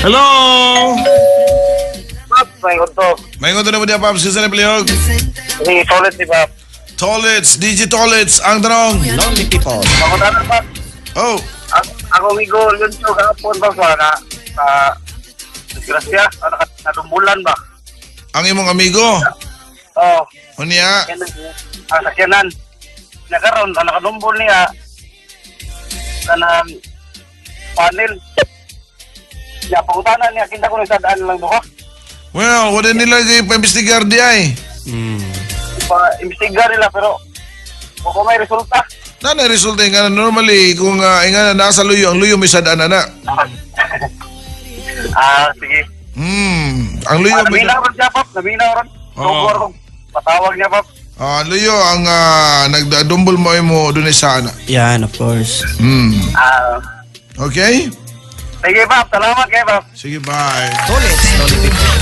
Hello! Pap, may unto. May ngunto na mo diya, Paps. Kasi na palihog. Si Tolet ni Pap. Tolets, DJ Tolets, ang tanong. Lonely people. Ako tanong, Pap. Oh, Ako migo, yun siya kahapon ba ba na disgrasya, nadumbulan ba? ang imong amigo. Oo. Unya, Ang sakyanan. Nagkaroon, nakadumbol niya. Kanang panel. Ya, pangutanan niya, kita ko sa daan lang buka. well, wala nila pa-investigar di ay. Pa-imbestiga nila, pero kung may resulta. Na resulta nga normally kung nga nasa luyo, ang luyo may sadaan na. Sige. Ang luyo may Naminaw ron siya, Pap. Naminaw ron. Oo. Patawag niya, Pap. ang luyo ang nagdadumbol mo mo doon sa ana. Yan, of course. Okay? Sige, Pap. Salamat kayo, Pap. Sige, bye. Tolets, lonely people.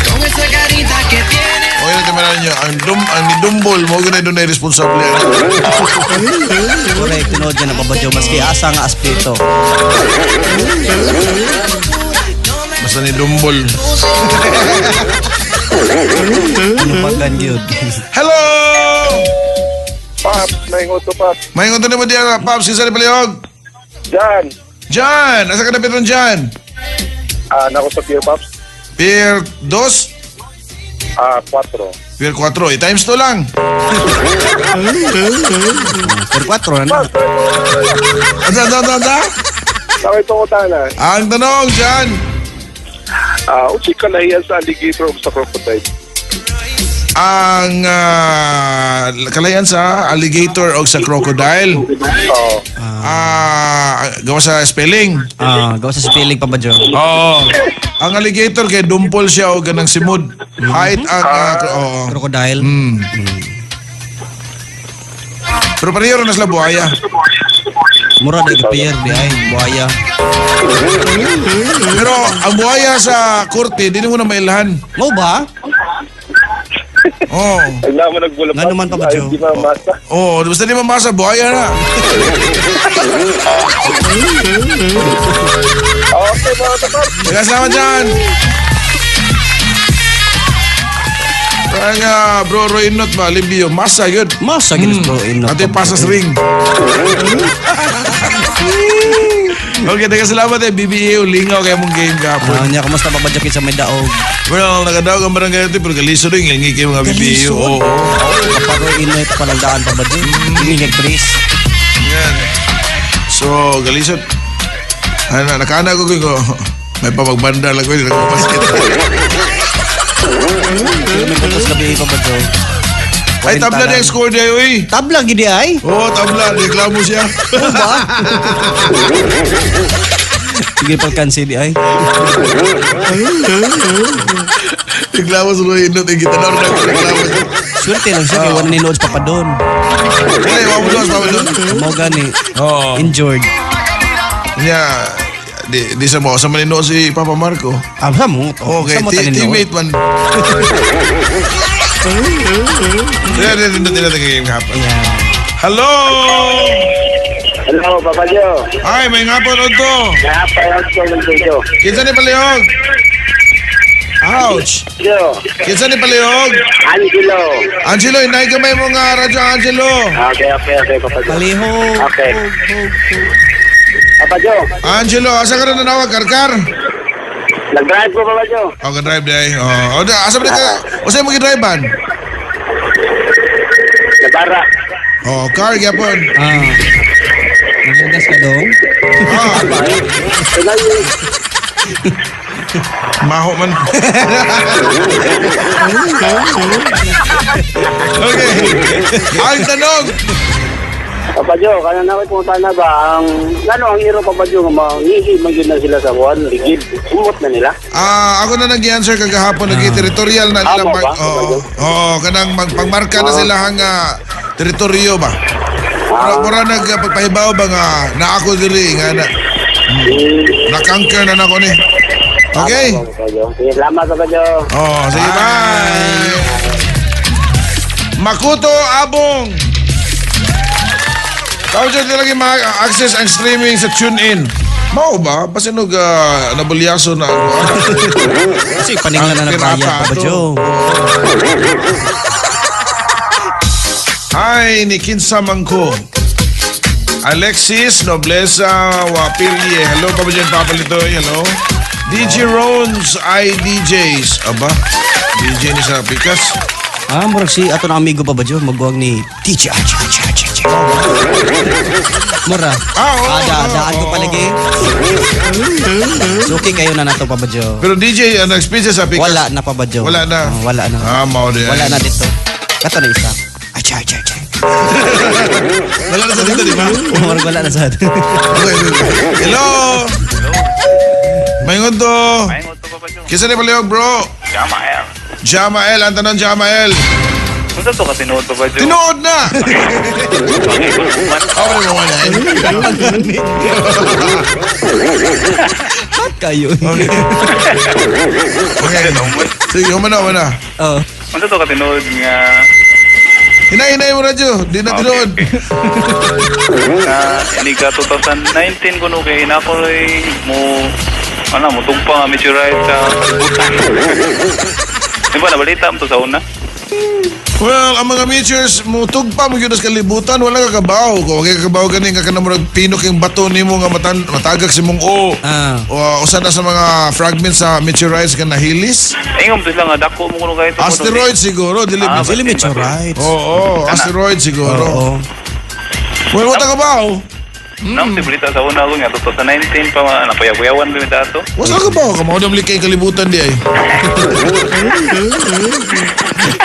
Okay na tamaran nyo, ang nidumbol mo gano'n doon ay responsable. Correct, tinood dyan ang babadyo. Maski asa nga aspeto. Basta nidumbol. Ano pagkan yun? Hello! Pap, may nguto, Pap. May ngunto na mo diya, Paps. Kasi na palihog. Diyan. Jan! Asa ka na pitong Jan? Nako sa Pier, Paps. Pier 2? 4. Pier 4. Times 2 lang. Per 4 na. Ada? Nakay pangutanan. Ang tanong, Jan. Usi ka nahiyan sa alligator o sa crocodile? Ang kalayan sa alligator o sa crocodile. Oo. Gawa sa spelling. Gawa sa spelling babadyo. Oo. Ang alligator kay dumpol siya o ganang simod. Height ang Crocodile. Pero pareho rin na sila buhaya. Mura na ipapir di ay buhaya. Pero ang buhaya sa korte, di mo na mailhan. Mo ba? Oo. Ay naman nagbulap. Nga naman, Papa Joe. Di mamasa. Oo, basta di mamasa, buhaya na. Okay, mga tapat. Kasama dyan. Kaya bro Roy Not ba, Libyo, masa yun. Masa ginis bro. Ate pasas ring. Okay, teka salamat BBA, lingaw kaya mong game kapon. Nya kumusta babadyo sa may daog? Well, nakadaog ang barangay ito, pero kaliso rin, lingi kayo mga BBA. Oo. Kapag inoy pa palang daan babadyo. Hindi Chris. Yan. So, galisod. Nakana ko ko. May pamagbanda lang ko, hindi nagpapasket. May kutos gabi babadyo. Ay, tabla na yung score niya, uy. Tabla gidi ay. Oo, tabla. Reklamo siya. Ano ba? Sige palkansi di ay. Reklamo sa Roy Not. Yung kita na reklamo siya. Swerte lang siya kay wala ni Lods pa doon. Okay, mamulos. Mo gani. Oo. Injured. Yeah. Di sa mo. Sa malino si Papa Marco. Sa mo to. Okay, Sa mo tanin teammate man. Hindi game hapon. Hello! Hello, Papa Joe. Ay, may hapon o to. Napayag ko ng video. Kinsa ni palihog? Ouch! Joe. Kinsa ni palihog? Angelo. Angelo, inay gamay mo nga radyo, Angelo. Okay, Papa Joe. Paliho. Okay. Papa Joe. Angelo, asa ka na nanawag? Karkar? Nag-drive ko, Papa Joe. O, ka-drive day. O, asa ba ka? O, sa'yo mo ka-drive-an? Nabara. O, car, gyapon. Nagugas ka dong? Maho man. Okay. Ang tanong. Papa Joe, kaya na ko punta na ba ang hero Papa Joe mangihi man yun na sila sa buwan, ligid. Umot na nila. Ako na nag-answer kagahapon, nag-territorial na nila. Amo ba? Kanang pagmarka na sila hang teritoryo ba? Mura nagpagpahibaw ba nga na ako diri nga na. Nakanker na nako ni. Okay? Salamat Papa Joe. Sige, bye. Makuto Abong. Tawag dyan talaga ma-access ang streaming sa TuneIn. Mao ba? Pasinog nabulyaso na ako. Kasi paninglan na pirata nagbayad pa ba, to. Joe? Hi, ni Kinsamang ko. Alexis Noblesa Wapilye. Hello, Papa Jen Papalitoy. Hello. DJ Rones IDJs. Aba, DJ ni sa Pikas. Murag si ato na amigo pa ba, Joe? Magwag ni DJ. Mura. Daan ko palagi. So, okay kayo na nato pa ba, Joe? Pero DJ, nag-speech sa Pikas. Wala na pa ba, Joe? Wala na. Wala na. Mao din. Wala na dito. Kato na isa. Achay. Wala na sa dito, di ba? Murag wala na sa atin. Okay. Hello. Mayngon to. Mayngon to, Papa Joe. Kisa ni Paliog, bro? Jamael. Jamael, ang tanong Jamael. Kung to ka tinuod, Papa Joe? Tinood na! Okay mo wala. Hot kayo. Okay. Sige, umana. Oh. Kung to ka tinuod nga Hinay mo na, Jo. Di na tinood. na ini ka 2019 kuno kay na ko mo tugpa nga meteorite sa kalibutan. Di ba nabalita mo to sa una? Well, ang mga meteors mo tugpa mo yun sa kalibutan, wala kakabaw. Kung okay kakabaw ganing kakanamurag pinok yung bato ni mo nga matagak si mong o usa na sa mga fragments sa meteorites ka nahilis. Ingom to sila nga dako mo kuno kay to. Asteroid siguro, dili mo. Sili meteorite. Oo, asteroid siguro. Oo. Well, wala kakabaw. Nang balita sa una ko nga 2019 pa napayaw-yawan mi dato. Wala kakabaw, kamao na likay kalibutan di ay.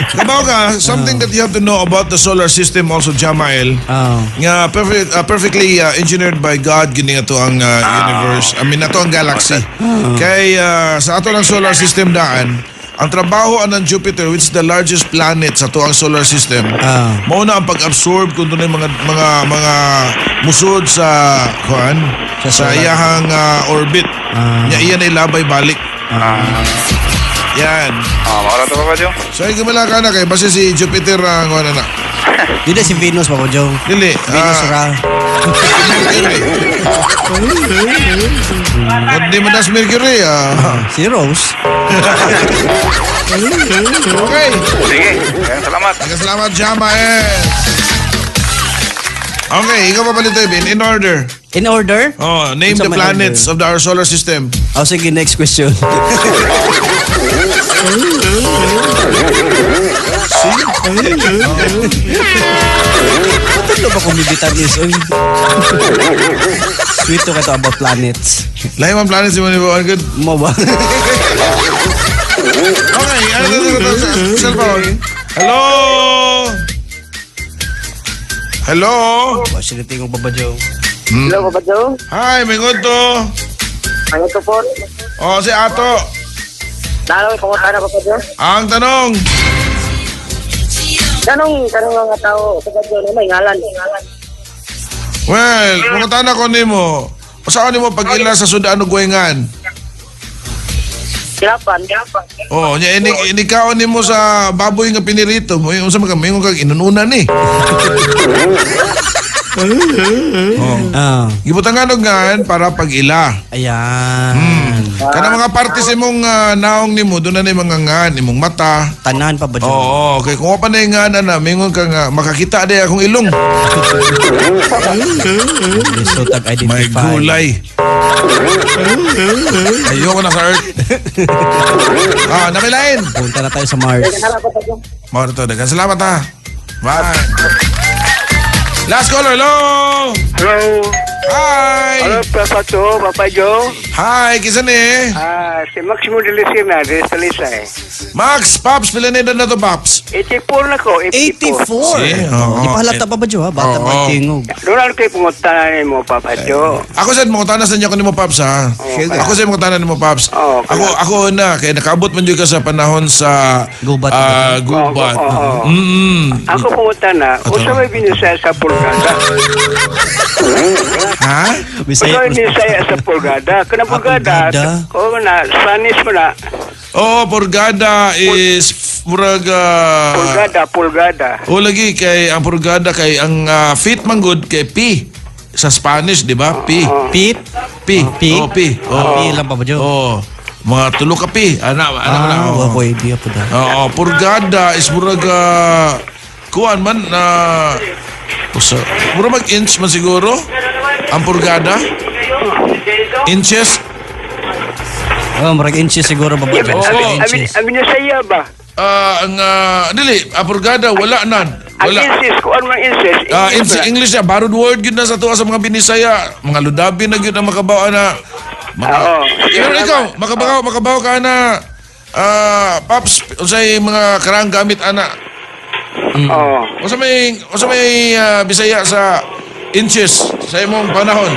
Kabaw ka, something that you have to know about the solar system also, Jamael. Nga perfectly engineered by God gini ato ang universe. I mean ato ang galaxy. Kay sa ato ng solar system daan, ang trabaho ng Jupiter, which is the largest planet sa ato ang solar system, mauna ang pag-absorb kung doon mga musod sa sa iyahang orbit. Iyan ay labay balik. Yan. Maura to, Papa Joe. So, ay gamala ka na kay basta si Jupiter ang na. Dili si Venus pa ba, Joe? Dili. Venus ra. Hindi mo das Mercury. Si Rose. Okay. Sige, salamat. Salamat, Jamael. Okay, ikaw pa palito, Bin. In order. In order? Name Sa the may planets of our solar system. Sige, next question. Patalo ba kung bibitan is? Sweet to kato about planets. Lahi man planets yung mga good. Mo ba? Okay, ano ito sa cellphone? Hello? Hello? Siniting ko pa ba, Joe? Hello, Papa Joe. Hi, may to. Ano to po? Si Ato. Nalaw, pumunta na, Papa Joe. Ang tanong. Tanong mga tao, Papa Joe, na may ngalan. Well, pumunta ko nimo. Saan nimo pag-ila sa Sudan ug Guengan? Kirapan. Nya inikaon nimo sa baboy nga pinirito mo. Unsa man ka mingon kag inununan ni? Gibutanganog nga para pag-ila. Ayan. Kana mga parte sa imong naong nimo doon na ni mga ngan imong mata. Tanan pa ba, Joe? Oo, okay. Kung pa na yung nga na, mingon ka nga, makakita di akong ilong. So, tag-identify. May gulay. Ayoko na sa Earth. Namilain. Punta na tayo sa Mars. Mauro to, dagan. Salamat ha. Bye. Last caller, hello! Hello. Hi! Hello, Papa Joe. Hi, kisa ni? Si Maximo Delisina, de Salisay. Max, Pops, pila na na to, Pops? 84 na ko, 84! Oo. Di pa halata pa ba, Joe? Bata Oo. pa tingog. Doon kayo pumunta na mo, Papa Joe. Ako saan mo tanan sa inyo ko ni mo, Pops, ha? Ako saan mo tanan ni mo, Pops. Oo, okay. Ako na, kaya nakabot man dyan ka sa panahon sa Gubat. Gubat. Oo. Mm. Ako pumunta na, usa may binisaya sa Pulgada. Ha? Usa may binisaya sa Pulgada. Kana Pulgada, Pulgada? oo na, Spanish mo na. Oh, Purgada is murag Pulgada. lagi kay ang Purgada kay ang fit man good kay P. sa Spanish, di ba? Pi. Pit? Pi. Pi? Oh, pi. Pi lang pa ba, Joe? Oh. Mga tulo ka pi. Anak na. Wala ko idea po da. Oo, purgada is muraga kuan man na mura mag-inch man siguro ang purgada. Inches. Marag inches siguro ba ba? Amin na saya ba? Dili, ang purgada wala nan. Ang Wala. insist, kung ano ang insist? English na, borrowed word yun na sa tuwa sa mga Binisaya. Mga ludabi na yun na makabawa na. Oo. Pero ikaw, makabaw ka na, Paps, unsay mga karang gamit, ana. Oo. Usa may Bisaya sa inches sa imong panahon.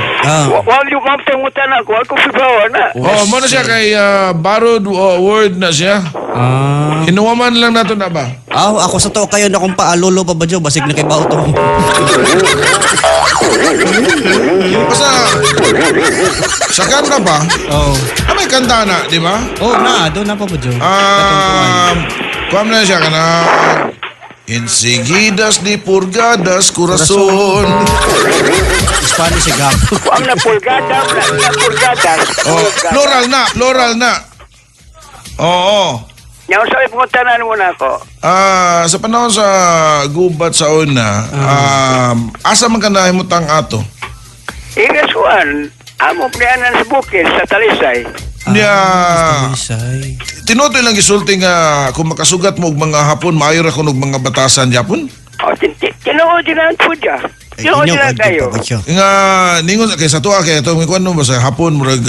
Wag yung mamtangutan ako. Ako sibawa na. Oh, mo na siya kay borrowed word na siya. Hinuwaman lang nato na ba? Ako sa to kayo na kung paalolo pa ba, Joe? Basig na kay bao to. Basta sa kanta ba? May kanta na, di ba? Doon na pa ba, Joe? Kuam na siya kana. Enseguidas ni purgadas corazon. Spanish siya gapo. Kung na pulgada. Oh, plural na. Oo. Yung sabi pumuntanan mo na ako. Sa panahon sa gubat sa una, asa man ka nahimutang ato? Ikas kuan. Amo plianan sa bukid sa Talisay. Niya, Isay. tinutoy lang gisulti nga kung makasugat mo og mga hapon, maayo ra kun og mga batasan Japon. O, tinuod din ang tudya. Tinuod din ang kayo. Nga ningon kay sa tuwa kay to kuan mo ba sa hapon murag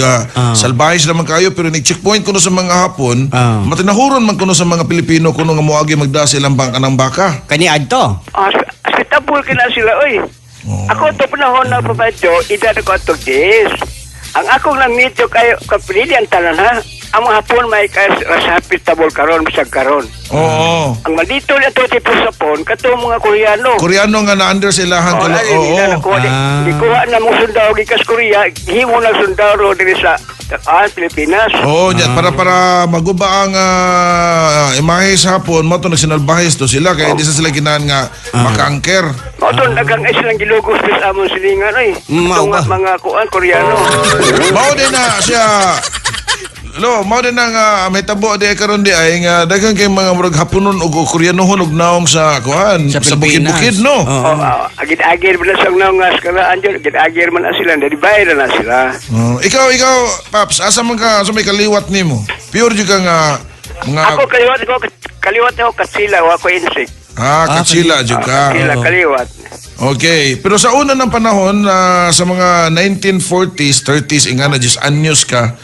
salbahes naman kayo pero ni-checkpoint kuno sa mga hapon, matinahuron man kuno sa mga Pilipino kuno nga moagi magda silang bangka ng baka. Kani adto. Hospitabul ka na sila, oy. Ako ito panahon na papadyo, edad ko atog 10. Ang akong lang nito kayo, kapilili ang tanan ha. Ang mga hapon may sa hospitabul karon, bisag karon. Oo. Ang maldito na ito tipo sa pon, kato mga Koreano. Koreano nga na-under silahan ko. Ikuha na mong sundao gikas Korea, himo na sundao diri sa Pilipinas. Para maguba ang imahe sa hapon, mo to nagsinalbahes to sila kaya di sa sila ginahan nga makaangker. O to nagang ay silang gilugos sa amon silingan ay. Mao ba? Mga kuan Koreano. Mao din na siya. Mao din na nga may tabo di karon di ay nga daghang kay mga murag haponon ug Koreanohon ug naong sa kuan Sa sa Pilipinas. bukid-bukid no. Agit-agir man sa naungas kana anjo, agit-agir man na sila, dari bayad na sila. Ikaw Paps, asa man ka sa may kaliwat nimo? Pure jud ka nga mga Ako kaliwat ako katsila, ako insik. katsila jud ka. Kila kaliwat. Okay, pero sa una ng panahon sa mga 1940s, 30s, ingana just anyos ka.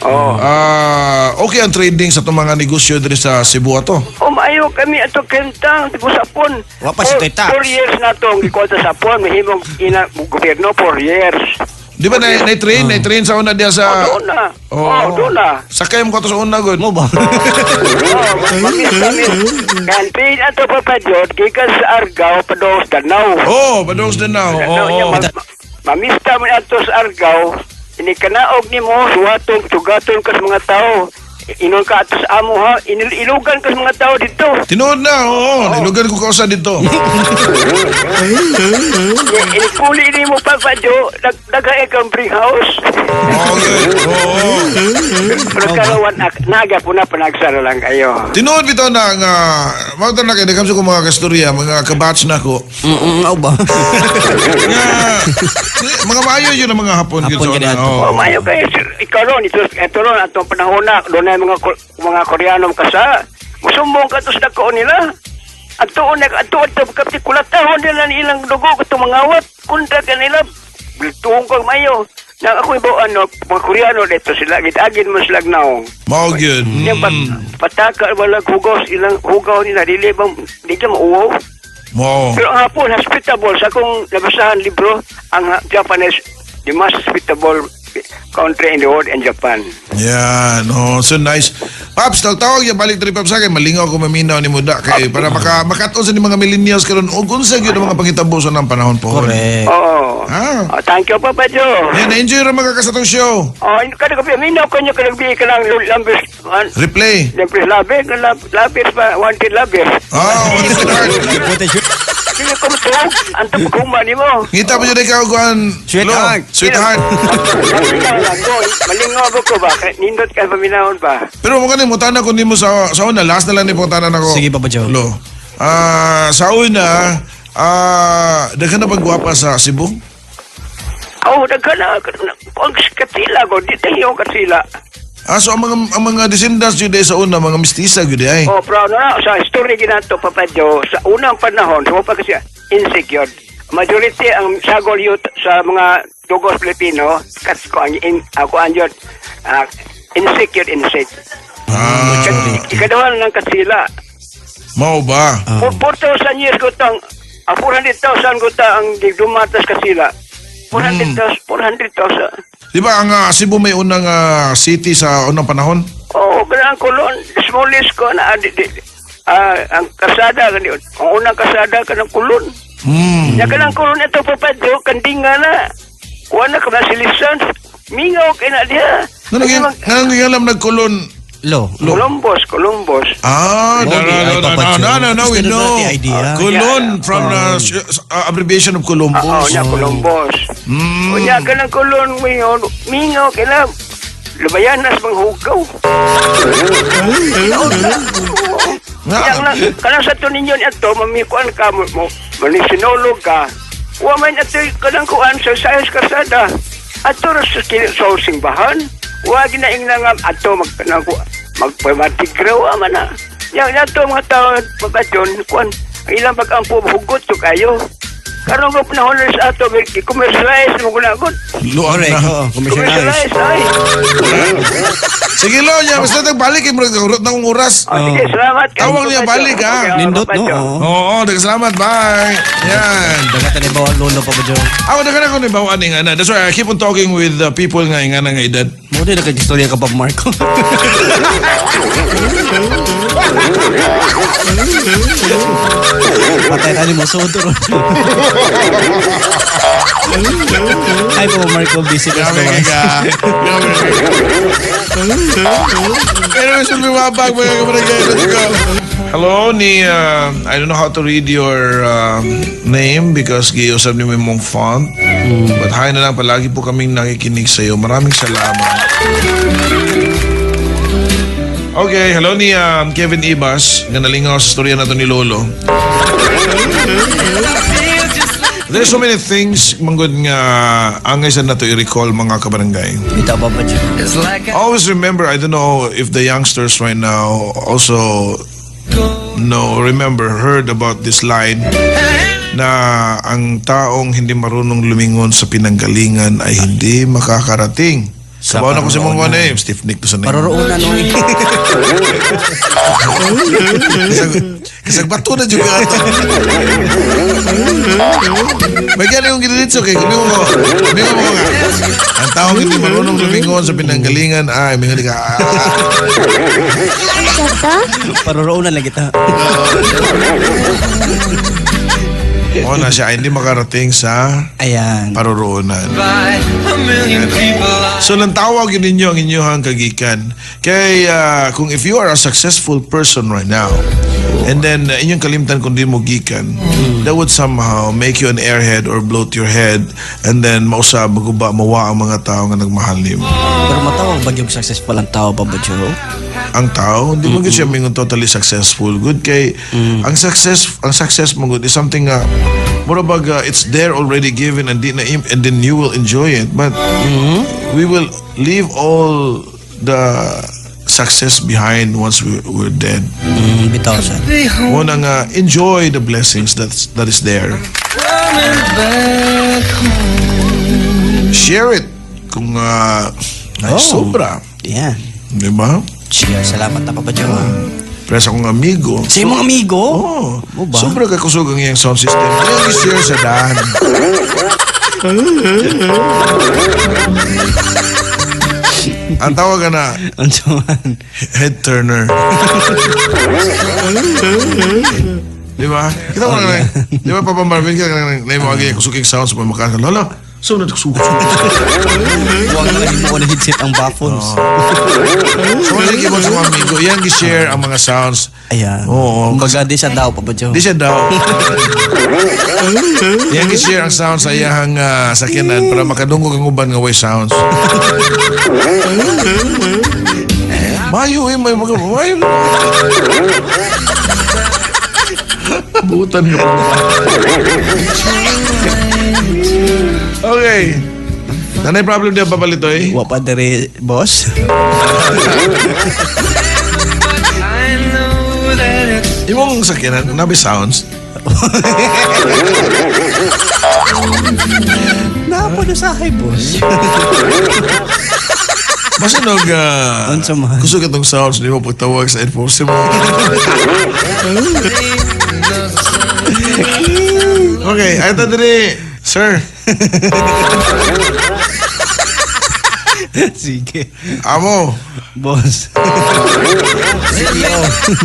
Okay ang trading sa itong mga negosyo diri sa Cebu ato. Maayo kami ato kentang tipo sapon. Wa pa si Toy-Tax. 4 years na tong gikota sapon, mahimong gobyerno 4 years. Di ba na-train sa una diya sa Doon na. Doon na. Sakay mo ko to sa una gud. Mo ba? Kan pin ato papadyon gikan sa Argao padong sa Danau. Badong din na. Mamista mo ato sa Argao, inikanaog nimo suwaton tugaton kas mga tao. Inon ka ato sa amo ha, ilugan kas mga tao dito. Tinuod na, nilugan ko kausa dito. Inikuli ni mo papadyo, nagay kang bring house. Pero kalawan naga po na panagsara lang kayo. Tinuod bitaw na nga, mautan na kayo, nagamsa ko mga kastorya, mga kabatch na ko. Mao ba? Mga maayo yun ang mga hapon. Hapon gani ato. Maayo kayo, ikaw ron, ito ron, atong panahon na, doon na mga Koreano kasa, musumbong ka to sa dako nila. At tuon kapti kulatahon nila nilang dugo itong mga awat, kontra ka nila, tuong kong mayo. Na ako ibo mga Koreano dito sila, gitagin mo sila naong. Mao gyud. Yung pataka, walang ilang hugaw nila, di ka mauwaw. Mao. Pero ang hapon, hospitable, sa akong nabasahan libro, ang Japanese, the most hospitable country in the world in Japan. Yan, so nice. Paps, tawag yung balik trip sa akin, malingaw ko maminaw ni Muda kay para makatuon sa ni mga millennials karon ug unsa gyud ang mga pangitabusan ng panahon po. Correct. Oo. Thank you, Papa Joe. Yan, na-enjoy ra mga kasatong show. Kada ka minaw kanyo kalagbi ka lang lambis. Replay. Lambis labis pa, wanted labis. Puti Dili ko matulog. Anto pagkuma ni mo. Ngita pa dyan ikaw, kuhan. Sweetheart. Lo, sweetheart. Malingaw ko ba? Nindot ka paminahon ba? Pero mo kanina, mutana ko ni mo sa una. Last na lang ni putanan ako. Sige, Papa Joe. Lo. Sa una, daghan na pagwapa sa Cebu? Oh, nagkana. Ang katila ko. Di tayo katila. So ang mga descendants yun sa una, mga mistisa yun ay. Oh, proud na. Sa story ginato, Papa Joe, sa unang panahon, sa pa kasi insecure. Majority ang sagol youth sa mga dugos Pilipino, kats ko ako anjot, insecure. Ikadawan ng katsila. Mao ba? 4,000 years ko tang, 400,000 ko ang dumatas katsila. 400,000. Di ba ang Cebu may unang city sa unang panahon? Oo, ganang kulon. Smallest ko na ang kasada. Ang unang kasada ka ng kulon. Ya ganang kulon ito papadyo, kandinga na. Kuha na ka masilisan. Mingaw ka na diya. Nanong alam nagkulon? Lo. Columbus. No, we know. Kulon from the abbreviation of Columbus. Oo, niya, Columbus. Kunya ka ng kulon, mingaw ka na. Lubayanas mang hugaw. Kanang sa to ninyo ito, mamikuan ka mo, manisinolog ka. Waman ito kanang kuan sa sayas kasada. Ato rin sa simbahan. Huwag na ing nangam ato magpamatigraw man na. Yang ato mga tao pagkatyon, kuan, ilang pag-ampo hugot to kayo. Karong ko panahon na sa ato, i-commercialize mo gunagot. Luan na. Commercialize ay. Sige lo, niya. Basta nagbalik. Urot na kong oras. Sige, salamat. Tawag niya balik, ha? Nindot, no? Oo, salamat. Bye. Yan. Dagatan ni Bawal Lolo, Papa Joe. Ako nagkaroon ko ni bawaan nga na. That's why I keep on talking with people nga nga edad. Mo din nagkakistorya ka pa, Marco. Patay na ni mo, sodo. Ay po, Marco, busy ka Grabe ka. Pero sa bumabag mga kabarangay. Hello, I don't know how to read your name because giusap ni mo yung mong font. But hi na lang, palagi po kaming nakikinig sa iyo. Maraming salamat. Okay, hello ni Kevin Ibas. Ganalingaw sa storya na to ni Lolo. There's so many things manggod nga angay sa na to i-recall mga kabarangay. Ito, Papa Joe. Always remember, I don't know if the youngsters right now also heard about this line na ang taong hindi marunong lumingon sa pinanggalingan ay hindi makakarating. Sabaw na ko si mong Steve Nick to sa name. Paroroonan, no? Kasag bato na juga ito. Bagyan yung ginilitso kay kumingo mo nga. Ang taong hindi marunong lumingon sa pinanggalingan ay mingali ka. Paroroonan lang kita. O na siya hindi makarating sa Ayan. paroroonan. So lang tawag yun ninyo ang inyong kagikan. Kay kung if you are a successful person right now and then inyong kalimtan kung di mo gikan, that would somehow make you an airhead or bloat your head and then mausab, maguba, mawa ang mga tao nga nagmahal nimo. Pero matawag bagyong successful ang tao, Papa Joe. Ang tao, hindi mo gud siya mingon totally successful. Good kay ang success mo good is something more about it's there already given and then you will enjoy it. But we will leave all the success behind once we're dead. Bitaw siya. Muna nga enjoy the blessings that is there. Share it kung ay sobra. Yan. Di ba? Cheers. Salamat na, Papa Joe. Presa akong amigo. Sa imong amigo? Oo. Mo ba? Sobra ka kusog ang iyang sound system. Kaya i-share sa dahan. Ang tawag na Antuan. head turner. Di ba? Kita mo na di ba, Papa Marvin, kita na mo agi kusuging sound sa pamakasan. Lala, so na kusugod. Huwag na lagi mo na headset ang buffons. So, wala kibon sa mga amigo. Yan, i-share ang mga sounds Ayan. Oo. Kumbaga, di siya daw, Papa Joe. Di siya daw. Iyang i-share ang sound sa iyang sakyanan para makadungog ang uban nga way sounds. Mayo may mayo. Butan ka pa. Okay. Nanay problem dia papalitoy? Wa pa dere, boss. Imong sakyanan, nabi sounds. Napo na sa akin, boss. Masinog, Unsa man? gusto ka itong sounds, di mo pagtawag sa enforcement. Okay, ay ito diri, sir. Sige. Amo, Boss.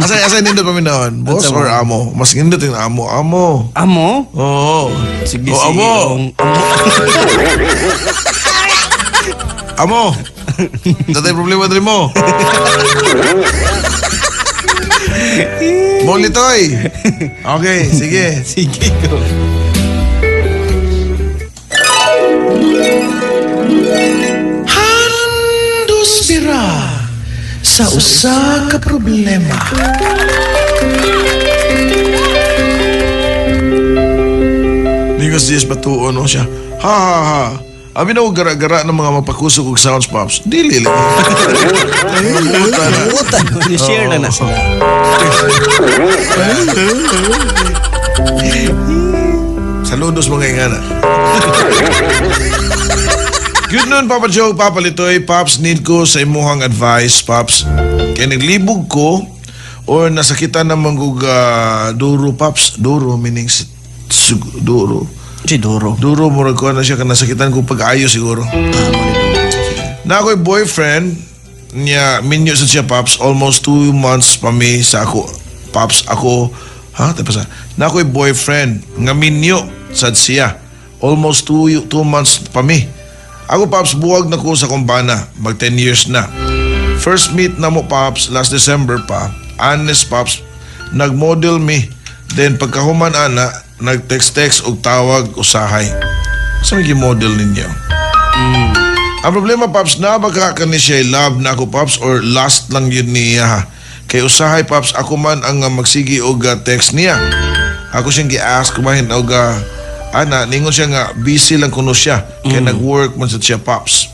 asay nindot paminaon? Boss Unsa or man? amo? Mas nindot yung amo. Amo? Oo. Sige, O, sige. amo. Amo. Tatay problema diri mo. Molitoy. Okay, sige. Sige ko. Handos bira sa usa ka problema. Nikas Diaz batuon no siya. Ha ha ha. Abi na og gara-gara ng mga mapakusog og sounds pops. Dili lang. Utan, ni-share na sila. Saludos mga ingana. Good noon, Papa Joe, Papa Litoy. Pops, need ko sa imuhang advice, Pops. Kaya naglibog ko or nasakitan naman kong duro, Pops. Duro, meaning duro. Si Duro. Duro, murag ko na siya ka nasakitan ko pag-ayo siguro. Na ako'y boyfriend niya, minyo sa siya, Pops. Almost 2 months pa mi sa ako. Pops, ako, tapos na ako'y boyfriend nga minyo sa siya. Almost 2 months pa mi. Ako, Pops, buwag na ko sa kumbana. Mag 10 years na. First meet na mo, Pops, last December pa. Honest, Pops, nag-model mi. Then, pagkahuman, ana, nag-text-text o tawag usahay. Saan may model ninyo? Ang problema, Pops, na baka ni siya love na ako, Pops, or last lang yun niya, ha? Kay usahay, Pops, ako man ang magsigi og text niya. Ako siyang gi-ask, kumahin og ana, ningon siya nga, busy lang kuno siya. Kaya nag-work man sa siya, Pops.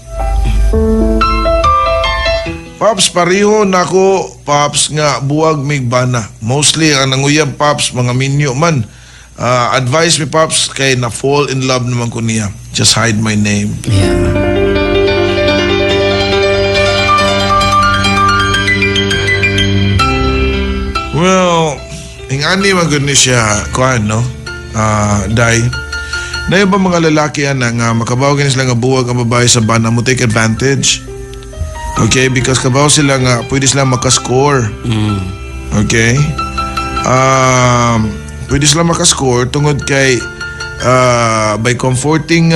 Pops, pareho na ako, Pops, nga buwag migbana. Mostly, ang nanguyab, Pops, mga minyo man. Advice me, Pops, kay na-fall in love naman ko niya. Just hide my name. Well, ingani magod ni siya, kuhan, no? Day. Na ba mga lalaki yan nga makabawagin sila nga buwag ang babae sa bana mo take advantage? Okay, because kabaw sila nga pwede sila makascore. Okay? Pwede sila makascore tungod kay by comforting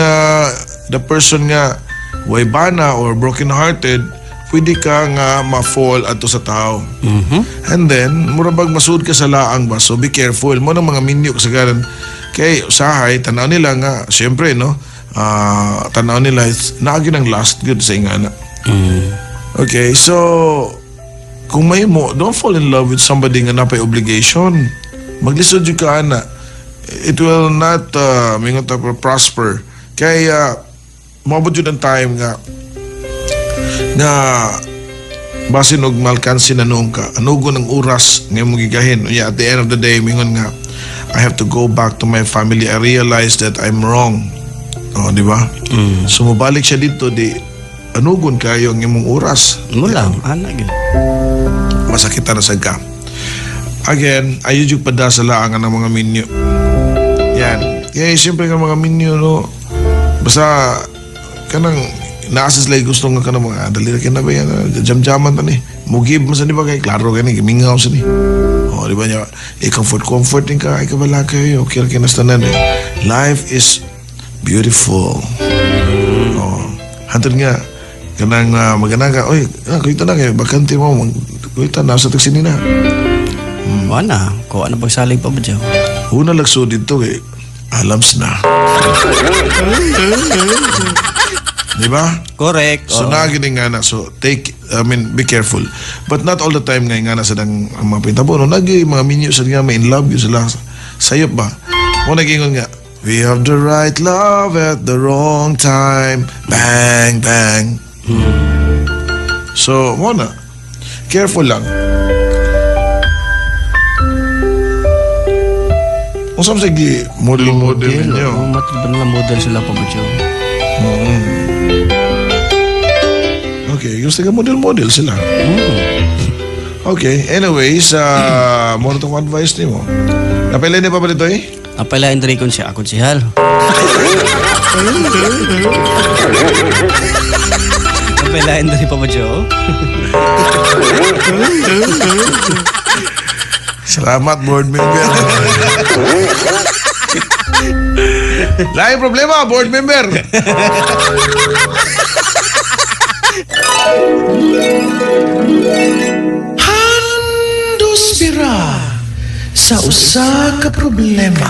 the person nga way bana or broken hearted, pwede ka nga ma-fall ato sa tao. And then murabag masud ka sa laang ba, so be careful mo ng mga minyo kasagaran kay usahay tanaw nila nga syempre no, tanaw nila naagi ng last good sa ingana. Okay, so kung may mo, don't fall in love with somebody nga napay obligation. Maglisod yung ka, ana. It will not mingon ta prosper. Kaya mabot yun ang time nga basin og malkansin na noong ka. Anugo ng oras nga mong gigahin. Yeah, at the end of the day, mingon nga, I have to go back to my family. I realize that I'm wrong. O, di ba? So, mabalik siya dito, anugon kayo ang imong oras. Lang, anak yun. Masakitan na sa ka. Again, ayun yung padasalaan ng mga minyo. Yan. Kaya siyempre ng mga minyo, no, basta kanang naasas lang gusto nga ka na mga dali na kinabay yan, jam-jaman ta ni. Mugib mo sa di ba kay klaro ka ni, gimingaw sa ni. O, di ba niya, comforting ka, ikabala kayo, okay lang kinastanan eh. Life is beautiful. O, hantod nga, kanang magana ka, oy, kuita na kayo, bakante mo, kuita na sa taksini na. Wala. Kuha na pagsalig pa ba dyan? Una lagso dito eh. Alams na. Di ba? Correct. So nagini nga na. So be careful. But not all the time nga na sa dang ang mga pintabo. No, mga minyo sa nga may in love yun sila. Sayop ba? Mo nagingon nga, we have the right love at the wrong time. Bang, bang. So, mo na. Careful lang. Kung saan sige, model ninyo. Matod ba nila model sila pa ba dyan? Okay, gusto ka model sila. Okay, anyways, mo na itong advice ni mo. Napilay niya pa ba dito eh? Apalain din ko siya, konsihal. Apalain din pa ba dyan? Salamat, board member. Lain problema, board member. Handos bira sa usa ka problema.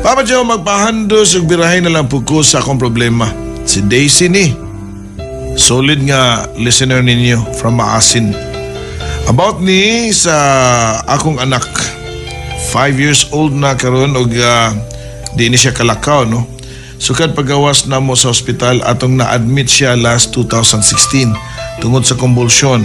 Papa Joe, magpahandos ug birahin na lang po ko sa akong problema. Si Daisy ni. Solid nga listener ninyo from Maasin. About ni sa akong anak. 5 years old na karon og di ni siya kalakaw, no? Sukad pagawas na mo sa ospital atong na-admit siya last 2016 tungod sa convulsion.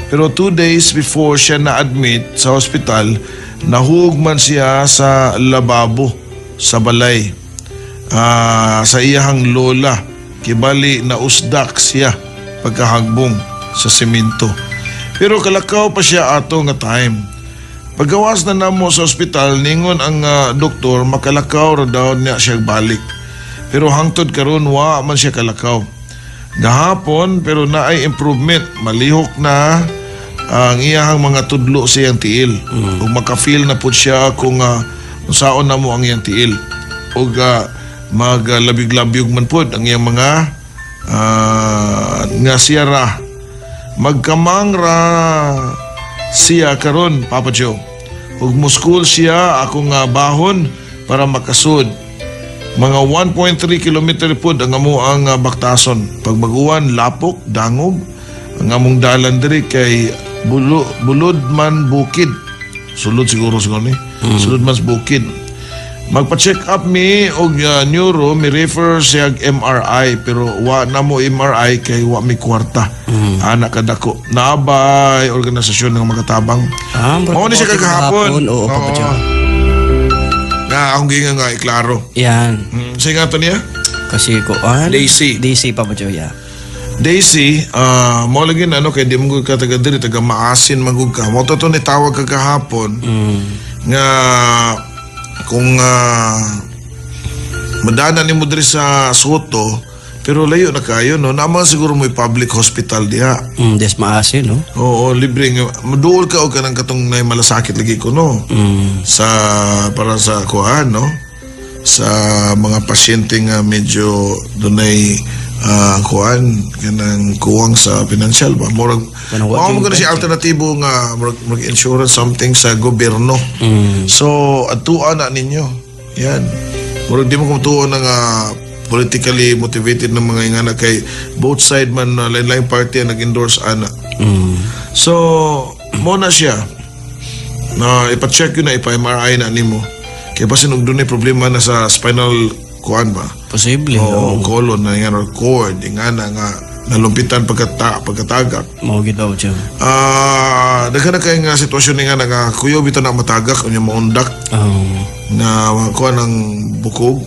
Pero 2 days before siya na-admit sa ospital, nahug man siya sa lababo sa balay. Sa iyahang lola, kibali na usdak siya pagkahagbong sa semento. Pero kalakaw pa siya ato nga time. Paggawas na namo sa ospital, ningon ang doktor makalakaw ra daw niya siya balik. Pero hangtod karon wa man siya kalakaw. Gahapon pero naay improvement, malihok na ang iyahang mga tudlo sa iyang tiil. Ug makafeel na pud siya kung unsaon na mo ang iyang tiil. Ug maglabig-labyog man pud ang iyang mga nga siya ra. Magkamang ra siya karon, Papa Joe. Ug muskul siya akong bahon para makasud. Mga 1.3 kilometer pod ang amo ang baktason. Pagbaguan, lapok, dangog. Ang among dalan diri kay bulod man bukid. Sulod siguro ni. Sulod man bukid. Magpa-check up mi og neuro, mi refer siya MRI pero wa na mo MRI kay wa mi kwarta. Anak kadako. Naabay organisasyon ng magatabang. Mao ni siya kagahapon. Oo, Papa Joe. Nga akong ginga nga iklaro. Yan. Sa nga to niya? Kasi kuan. Daisy. Daisy, Papa Joe, yeah. Daisy, mo lagi na kay di mo ka taga diri taga Maasin magug ka. Mo to ni tawag kagahapon. Nga kung madana ni mo diri sa Soto pero layo na kayo, no? Naman siguro may public hospital diha. Des Maasin, no? Oo, libre nga. Maduol ka o ka ng katong na malasakit lagi ko, no? Para sa kuhaan, no? Sa mga pasyente nga medyo dunay kuhaan, kanang kuwang sa financial ba? Murag, mo na siya alternatibo nga mag-insurance something sa gobyerno. So, atuan na ninyo. Yan. Murag di mo kumutuon ng politically motivated ng mga ingana kay both side man lain-lain party ang nag-endorse ana. So, mo na siya. Na ipa-check yun na ipa-MRI na nimo. Kaya pasin og dunay problema na sa spinal kuan ba? Posible. O colon na ingana or cord ingana nga nalumpitan pagkatagak. Mao gid daw siya. Daghan na kay nga sitwasyon nga nga kuyo bitaw na matagak unya maundak. Na kuan ang bukog.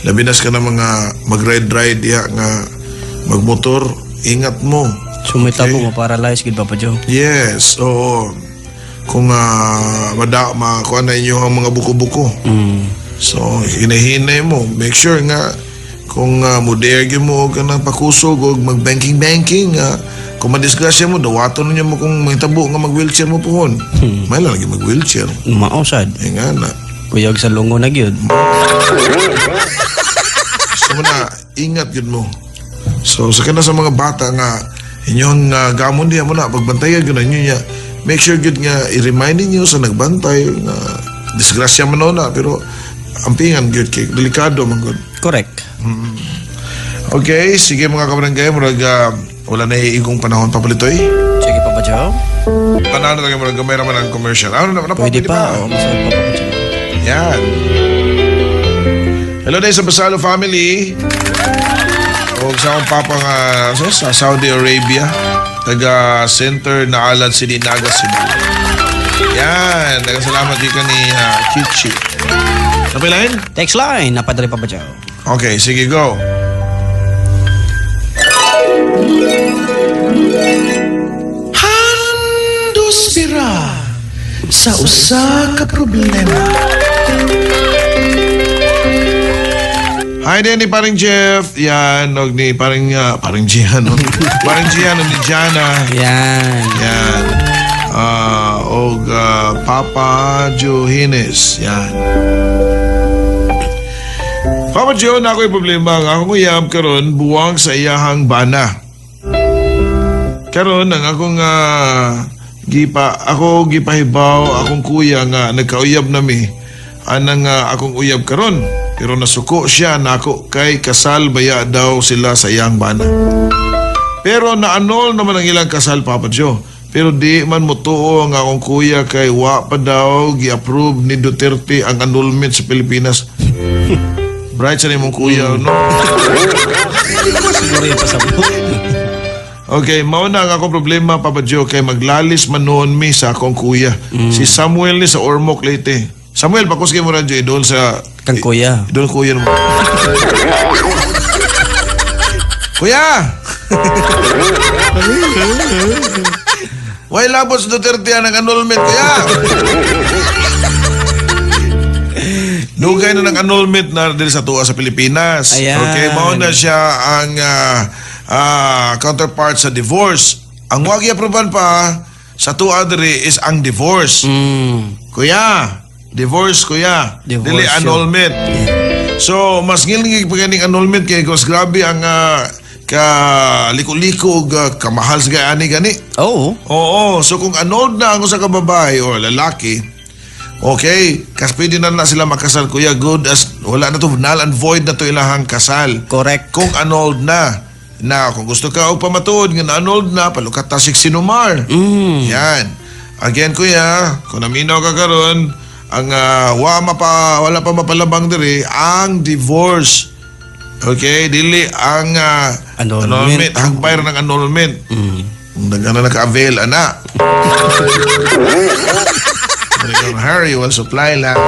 Labinas ka na mga mag-ride diha nga magmotor, ingat mo. Sumita mo ma-paralyze gid Papa Joe. Yes, oo. Kung makuha na inyo ang mga buko-buko. So, hinahinay mo. Make sure nga kung modergin mo ka ng pakusog o mag-banking-banking, kung madisgrasya mo, dawaton niya mo kung may tabo nga mag-wheelchair mo pohon. May lang lagi mag-wheelchair. Mausad. Nga na. Kuyog sa lungo na gyud. So na, ingat yun mo. So sa kana sa mga bata nga inyong gamon diha mo na pagbantayan gyud ninyo niya. Make sure gyud nga i-remind ninyo sa nagbantay nga disgrasya man na pero ampingan gyud kay delikado man gyud. Correct. Okay, sige mga kabarangay, murag wala na iigong panahon papalitoy. Sige, Papa Joe. Panahon na murag gamay raman ang commercial. Ano na Pwede pa. O, masarap pa, Papa Joe. Yan. Hello day sa Basalo family. O sa akong papa nga sa Saudi Arabia. Taga center na Alad City, Naga, Cebu. Yan. Salamat di ka ni Chichi. Napilain? Text line. Napadali, Papa Joe. Okay, sige, go. Handos bira sa usa ka problema. Hi din ni paring Jeff. Yan, og ni paring Gian. No? Paring Gian og ni Jana. Yan. Yan. Og Papa Johines. Yan. Papa Joe, na ako'y problema nga akong uyab karon buwang sa iyahang bana. Karon ang akong gipahibaw akong kuya nga nagkauyab nami anang akong uyab karon pero nasuko siya nako kay kasal baya daw sila sa iyang bana. Pero na-annul naman ang ilang kasal, Papa Joe. Pero di man mo tuo ang akong kuya kay wa pa daw gi-approve ni Duterte ang annulment sa Pilipinas. Bright sa nimong kuya, no? Siguro yung pasabot. Okay, mauna ang akong problema, Papa Joe, kay maglalis man noon mi sa akong kuya. Si Samuel ni sa Ormoc, Leyte. Samuel, pakuski mo rin, idol sa... Kang kuya. Idol kuya mo. Kuya! Why labot sa Duterte ang annulment, kuya? Dugay na ng annulment na din sa tuwa sa Pilipinas. Ayan. Okay, mauna siya ang counterpart sa divorce. Ang wag i-aproban pa sa tuwa diri is ang divorce. Kuya, divorce kuya. Divorce Dili yun. annulment. So, mas ngilingig pa ganing annulment kay mas grabe ang liko-liko kamahal sa gani. Oo. Oo, so kung annulled na ang usa ka babae o lalaki, okay, kas pwede na sila makasal, kuya, good as wala na to, null and void na to ilahang kasal. Correct. Kung annulled na kung gusto ka o pamatuod nga na-annulled na, palukat ta sinumar. Yan. Again, kuya, kung naminaw ka karon, ang wala pa mapalabang diri ang divorce. Okay, dili ang annulment. Hagpay ng annulment. Nagana naka-avail, ana. Harry will supply lang.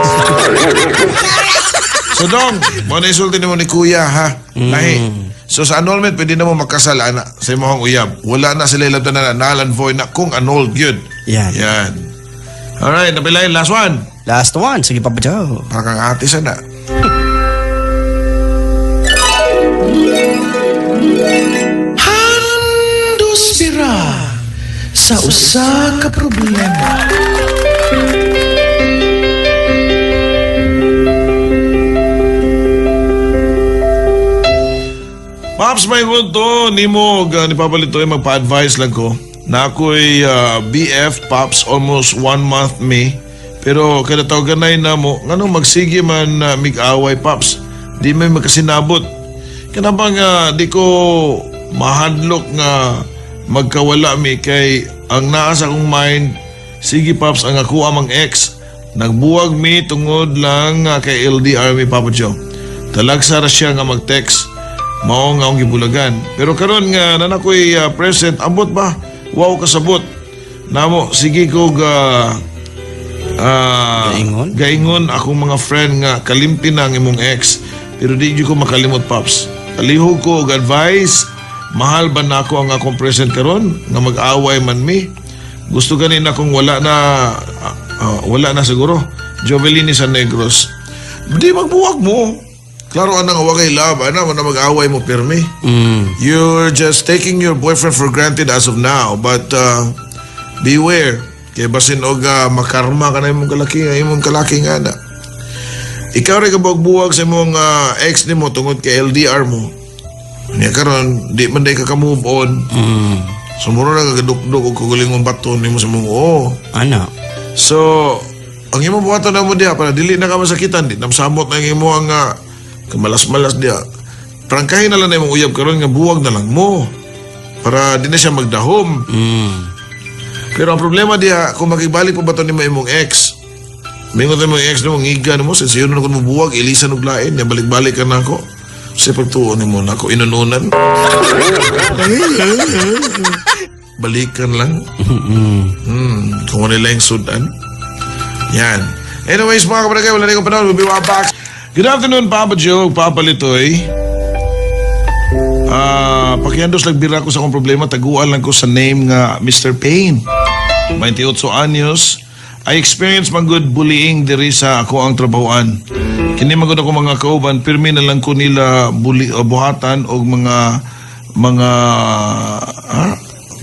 So dong, mo na isulti mo ni kuya ha. Lahi. So sa annulment pwede na mo makasal ana sa imong uyab. Wala na sila ilabtan na null and void na kung annulled yun. Yan. Yan. Alright, napilay last one. Last one. Sige, Papa Joe. Para kang ate sana. Handos bira sa usa ka problema. Pops, may to ni mo ni Papa Litoy magpa-advise lang ko na ako'y BF Pops almost 1 month me pero kada tawaganay na mo ngano magsige man mig-away Pops di may magkasinabot kana bang di ko mahadlok nga magkawala mi kay ang naa sa akong mind sige Pops ang ako amang ex nagbuwag mi tungod lang kay LDR mi Papa Joe talagsa ra siya nga mag-text mao nga akong gibulagan. Pero karon nga nanakoy present, ambot ba? Wow kasabot. Namo, sige ko gaingon akong mga friend nga kalimti na ang imong ex. Pero di ko makalimot, Pops. Kalihog ko og advice. Mahal ba na ako ang akong present karon nga mag-away man mi? Gusto ganin akong wala na siguro. Jovelini San Negros. Di magbuwag mo. Klaro anang awagay love, na mag-away mo pirmi. You're just taking your boyfriend for granted as of now, but beware. Kaya basin og makarma ka na imong kalaki nga na. Ikaw rin ka buwag sa imong ex ni mo tungod kay LDR mo. Niya karon di man day ka move on. Sumuro na kagadukduk o kagalingon baton ni mo sa mga Ana. So, ang imo buhaton na mo diya para dili na ka masakitan, di namsamot na ang imo ang kamalas-malas diya. Prangkahin na lang na imong uyab karon nga buwag na lang mo para di na siya magdahom. Pero ang problema diya, kung makibalik pa ba ito ni imong ex, mingon imong ex na mong iga na mo, since yun na kung mabuwag, ilisan og lain, niya balik-balik ka na ako. Kasi pagtuon ni mo na ako, inununan. Balikan lang. Kung ano nila yung sudan. Yan. Anyways, mga kabarangay, wala na yung panahon. We'll be right back. Good afternoon, Papa Joe, Papa Litoy. Pakiandos nagbira ko sa akong problema. Taguan lang ko sa name nga Mr. Payne. 28 anyos. I experienced mga good bullying diri sa ako ang trabahoan. Kini magod ako mga kauban, pirmi na lang ko nila buhatan o mga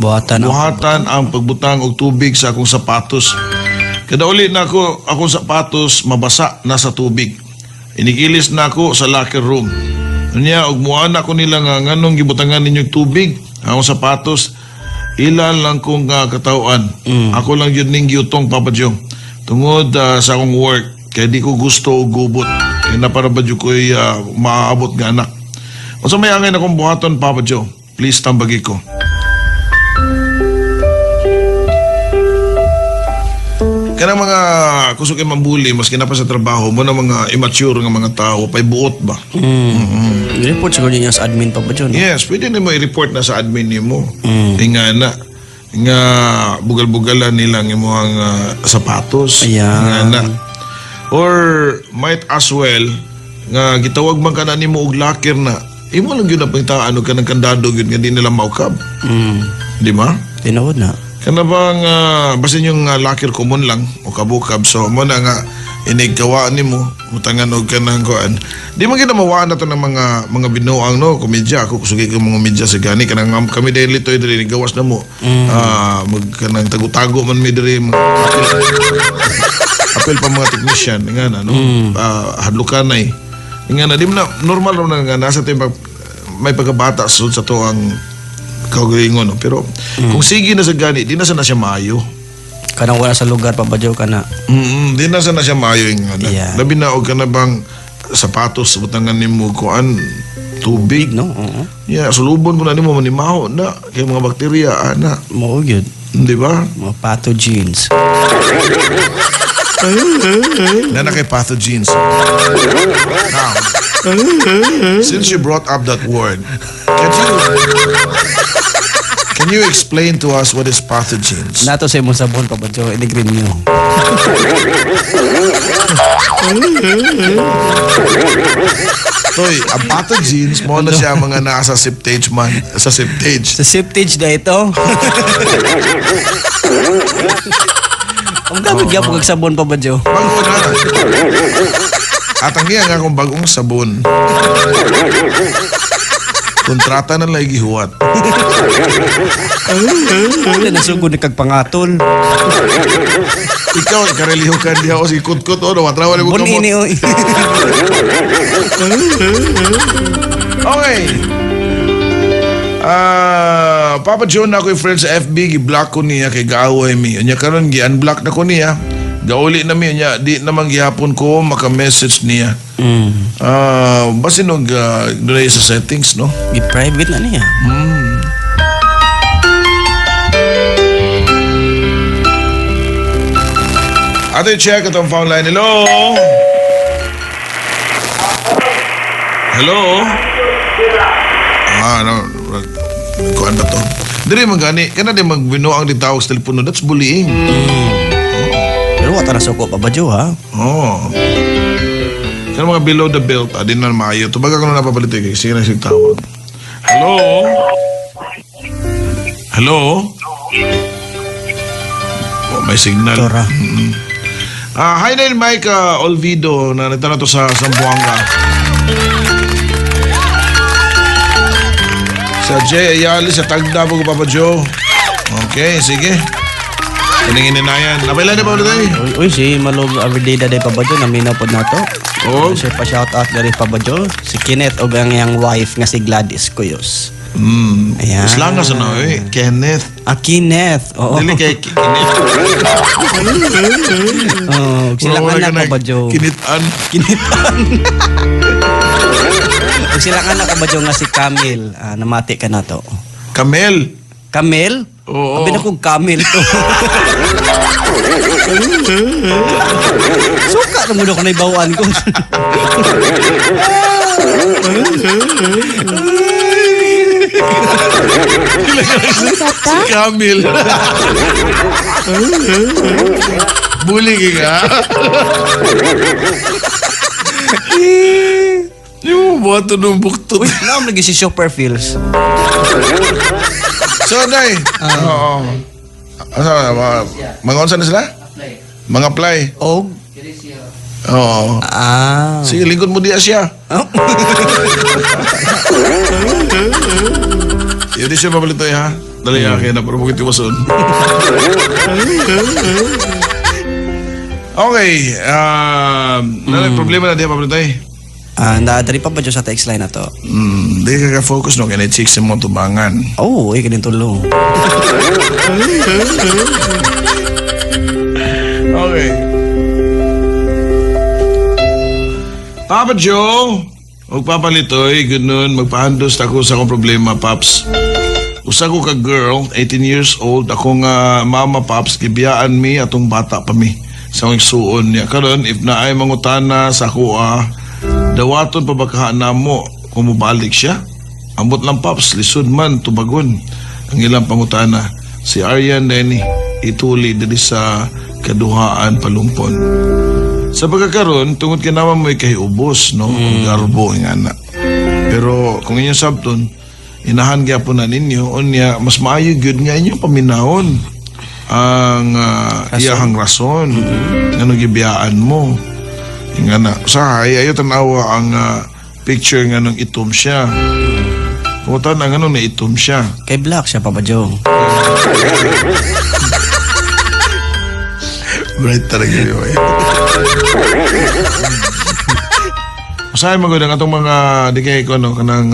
buhatan ang pagbutang og tubig sa akong sapatos. Kada uli na ako akong sapatos mabasa na sa tubig. Inigilis na ako sa locker room. Unya og muana ako nila nga nganong gibutangan ninyong tubig ang sapatos. Ilan lang kong katauan. Ako lang yun ning giutong, Papa Joe. Tungod sa akong work, kaya di ko gusto o gubot. Kaya na para ba Joe ko'y maaabot nga anak. O sa may angin akong buhaton, Papa Joe. Please tambagi ko. Kanang mga kusok yung mambuli, maski na pa sa trabaho, mo na mga immature nga mga tao, pa'y buot ba? I-report siguro niya sa admin pa ba dyan? Yes, pwede na mo i-report na sa admin niyo mo. Nga na. Nga bugal-bugalan nilang yung mga sapatos. Ayan. Nga na. Or might as well, nga gitawag man ka na ni mo og locker na, imo lang yun na pagtaan ka ng kandado yun nga di nila maukab. Di ba? Tinawad na. Kana bang basta yung locker common lang o kabukab, so mo na nga inigkawa ni mo mutangan og kanang kuan. Di man kita mawaan na to ng mga binuang no komedya. Ako kusugi ko mga medya sa gani kanang kami daily toy diri gawas na mo. Mag kanang tago-tago man mi diri apel pa mga technician nga na no. Hadlukanay. Nga na di man na normal ra nga nasa tay may pagkabata sa to ang kaugalingon no? Pero kung sige na sa gani di na sana siya maayo. Kanang wala sa lugar pa ba ka na? Di na sana siya maayo yung Yeah. labi na og ka na bang sapatos butangan nimo kuan tubig No? yeah, sulubon ko na nimo manimaho na kay mga bakterya ana, Mao yun. di ba? Mga pathogens. Na kay pathogens. Now, since you brought up that word, can you explain to us what is pathogens? Nato sa imong sabon pa ba dyan? Iligrin nyo. Toy, ang pathogens mo na siya mga nasa septage man, sa septage. Sa septage na ito. Ang gamit nga pag sabon pa ba dyan? Bago na. At ang iya nga kung bagong sabon. Kontrata na lang gihuwat. Wala na sugod na kagpangatol. Ikaw, ikareliho ka diya o si Kutkut o nawatrawan mo Bon ini kamot. oy. Okay. Papa John na ako yung friend sa FB, gi-block ko niya kay gaaway mi. Anya karon gi-unblock na ko niya. Gauli na mi niya, di naman gihapon ko maka-message niya. Basta nog doon sa settings, no? I-private na niya. Ate, check itong phone line. Hello? Hello? Ano? Kuan ba to? Dili man gani. Kana di magbinuang di tawag sa telepono. That's bullying. Pero wata na suko pa ba dyan ha? Oh. Kaya mga below the belt, di na maayo. Tubaga ko na napapalit eh. Sige na yung tawag. Hello? Hello? Oh, may signal. Tora. Hi na yun, Mike Olvido na nagtanong to sa Zamboanga. Sa Jay Ayali, sa Tagdabo ko, Papa Joe. Okay, sige. Kaningin na yan. Napailan na pa ulit tayo. Uy, si Malog Averdida day Pabadyo, naminaw po na to. Oh. Siya pa shoutout na rin Pabadyo. Si Kenneth o ang iyang wife nga si Gladys Cuyos. Ayan. Slangas na Kenneth. Kenneth. Oo. Dili kay Kenneth. Oh, silang Wala ka anak na Pabadyo. Kinitan. Kinitan. Ug silang anak Pabadyo nga si Camille. Namati ka na to. Kamel. Camille? Oo. Abi na kong Camille to. Suka na muna ko na ibawaan ko. Si Kamil. Bully ka. Yung buhat to nung buktot. Uy, naam lagi si Super Feels. So, Day. Oo. Mga onsa na sila? Mga play. Og? Oo. Sige, lingkod mo diya siya. Yun di siya mapalitoy ha. Dali akin na pero bukit iwason. Okay. Problema na diya papalitoy. Naadari pa ba dyan sa text line na to? Di ka ka-focus no, kaya chicks mo tubangan. Oh, kanin tulong. Okay. Papa Joe, magpapalitoy, ganun, magpahandos ako sa akong problema, Paps. Usa ko ka girl, 18 years old, ako nga mama, Paps, gibiyaan mi atong bata pa mi sa akong suon niya. Karon, if na ay mangutana sa ako, dawaton pa bakahaan na mo kung mabalik siya. Ambot lang, Paps, lisod man, tubagon. Ang ilang pangutana, si Aryan Denny, ituli dali sa kaduhaan palumpon. Sa pagkakaroon, tungod ka naman mo'y kahiubos, no? Garbo, nga na. Pero kung inyong sabton, inahan kaya po na ninyo, unya, mas maayo gyud nga inyong paminahon ang iyahang rason. Nga gibiyaan mo. Nga na, usahay, ayaw tanawa ang picture nga nung itom siya. Pumunta na nga nung naitom siya. Kay Black siya, Papa Joe. Bright talaga yun. Usahay magod ang atong mga di kay ko, no, kanang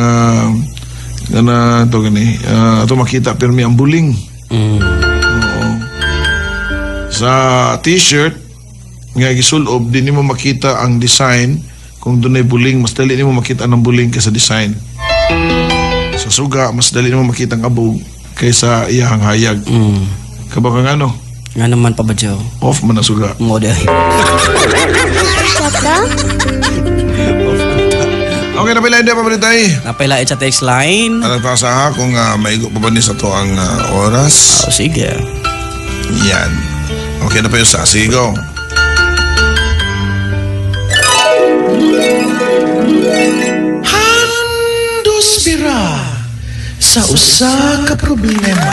kana to gani, atong makita pirmi ang buling. Oo. Sa t-shirt nga gisulob, di nimo makita ang design kung dunay buling, mas dali nimo makita ang buling kaysa design. Sa suga, mas dali nimo makita ang abog kaysa iyang hayag. Kabaka nga no? Nga naman, Papa Joe. Off man ang suga. Model. Okay, napila hindi pa balitay. Napailain sa text line. Alam pa sa ha kung maigo pa ba ni sa to ang oras. Oh, sige. Yan. Okay na pa yung sa. Sige, go. Handos bira sa usa ka problema.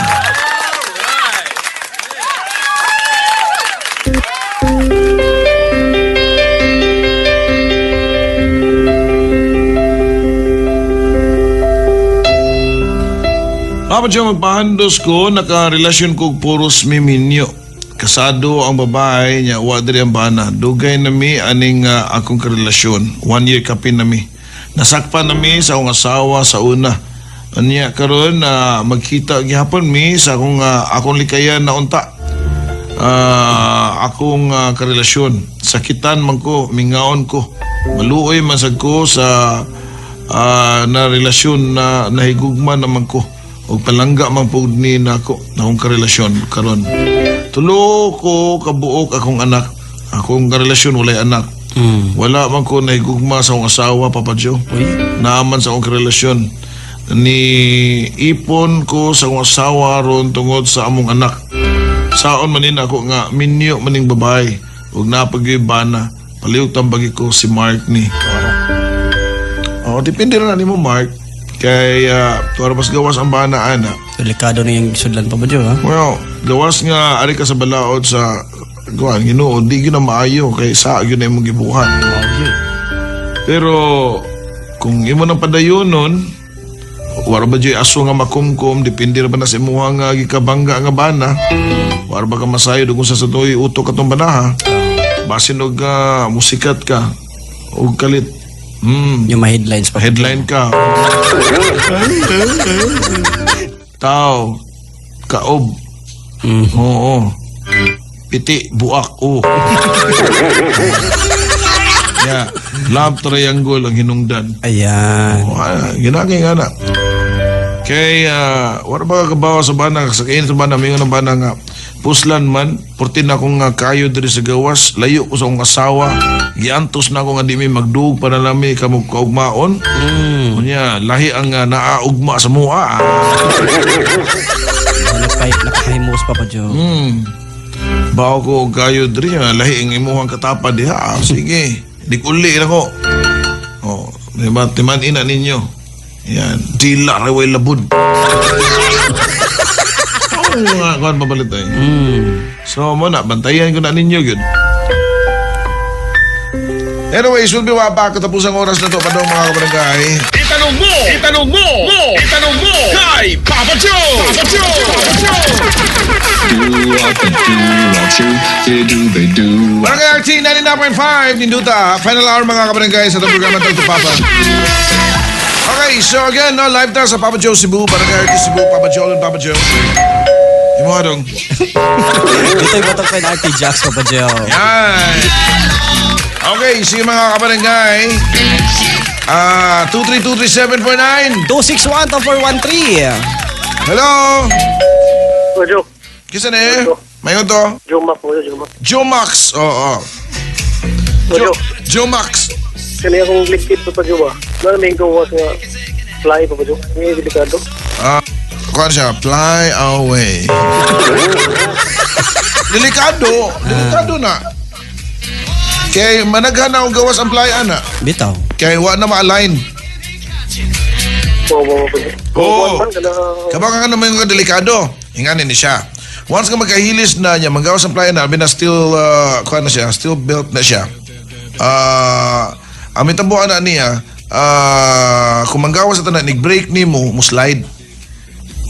Papa Joe, magpahandos ko, nakarelasyon ko puros miminyo. Kasado ang babae niya, wadri ang bana. Dugay na mi aning akong karelasyon. 1 year kapin na mi. Nasakpan na mi sa akong asawa sa una. Anya karon magkita gihapon mi sa akong likayan na unta. Akong karelasyon. Sakitan man ko, mingaon ko. Maluoy man sad ko sa na relasyon na nahigugma naman ko. O palangga man po ni nako na akong karelasyon karon. Tulo ko kabuok akong anak. Akong karelasyon walay anak. Wala man ko nahigugma sa akong asawa, Papa Joe. Naaman sa akong karelasyon. Ni ipon ko sa akong asawa ron tungod sa among anak. Saon manin ako nga minyo maning babae. Ug napagyoy bana. Paliutan bagi ko si Mark ni. Depende na nimo, Mark. Kay para mas gawas ang bana ana. Delikado na yung sudlan, Papa Joe, ha? Well, gawas nga ari ka sa balaod sa kuan Ginoo, di gyud na maayo kay sa gyud na imong gibuhat. Pero kung imo nang padayonon, Wala ba dyan aso nga makumkum, depende ra ba na sa imuha nga gikabangga nga bana. Wala ba ka masayo kung sa satoy utok katong banaha. Basin og musikat ka. Og kalit. Yung mga headlines pa. Headline ka. Tao. Kaob. Oo. Piti, buak. Oh. Yeah. Love triangle ang hinungdan. Ayan. Ginagay nga na. Kay, wala ba kabawa sa bana, sa kain sa bana, may nga na bana nga, puslan man, purtin na akong kayo diri sa gawas, layo ko sa akong asawa, giantos na ako nga di may magdug para nami kamog kaugmaon. Kunya, lahi ang naaugma sa mua. Nakapahimos pa Joe. Bawa ko og kayo diri, lahi ang imuhang katapad diha. Sige, di kuli na ko. Oh, diba, timan ina ninyo. Yan, dila raway labud. Mga kuhan pabalit tayo. So, muna, bantayan ko na ninyo yun. Anyways, we'll be back katapos ang oras na to pa daw mga kabarangay. Itanong mo kay Papa Joe. Barangay RT 99.5 Ninduta, final hour mga kabarangay sa itong programa Talk to Papa. Okay, so again, no, live tayo sa Papa Joe Cebu, Barangay RT Cebu, Papa Joe and Papa Joe. Yung mga dong. Dito yung batang pen RT Jacks Papa Joe. Yan. Okay, sige mga kabarangay. 2323749. 261-413. Hello. Joe. Kisa na eh? Mayon to? Jomax po, Jomax. Jomax. Oo. Jomax. Kani akong ligkit pa Joe. Na may gawas nga fly pa Joe. May delikado. Kuhan siya, fly away. Delikado na. Kaya managhan na akong gawas ang fly ana. Bitaw. Kaya wa na ma-align. Oo. Kabaka ka naman yung delikado. Hinganin ni siya. Once ka magkahilis na niya, manggawas ang fly na, still, kuhan na siya, still built na siya. Ang mitambuan na niya, kung manggawas ito na, nag-break ni mo slide.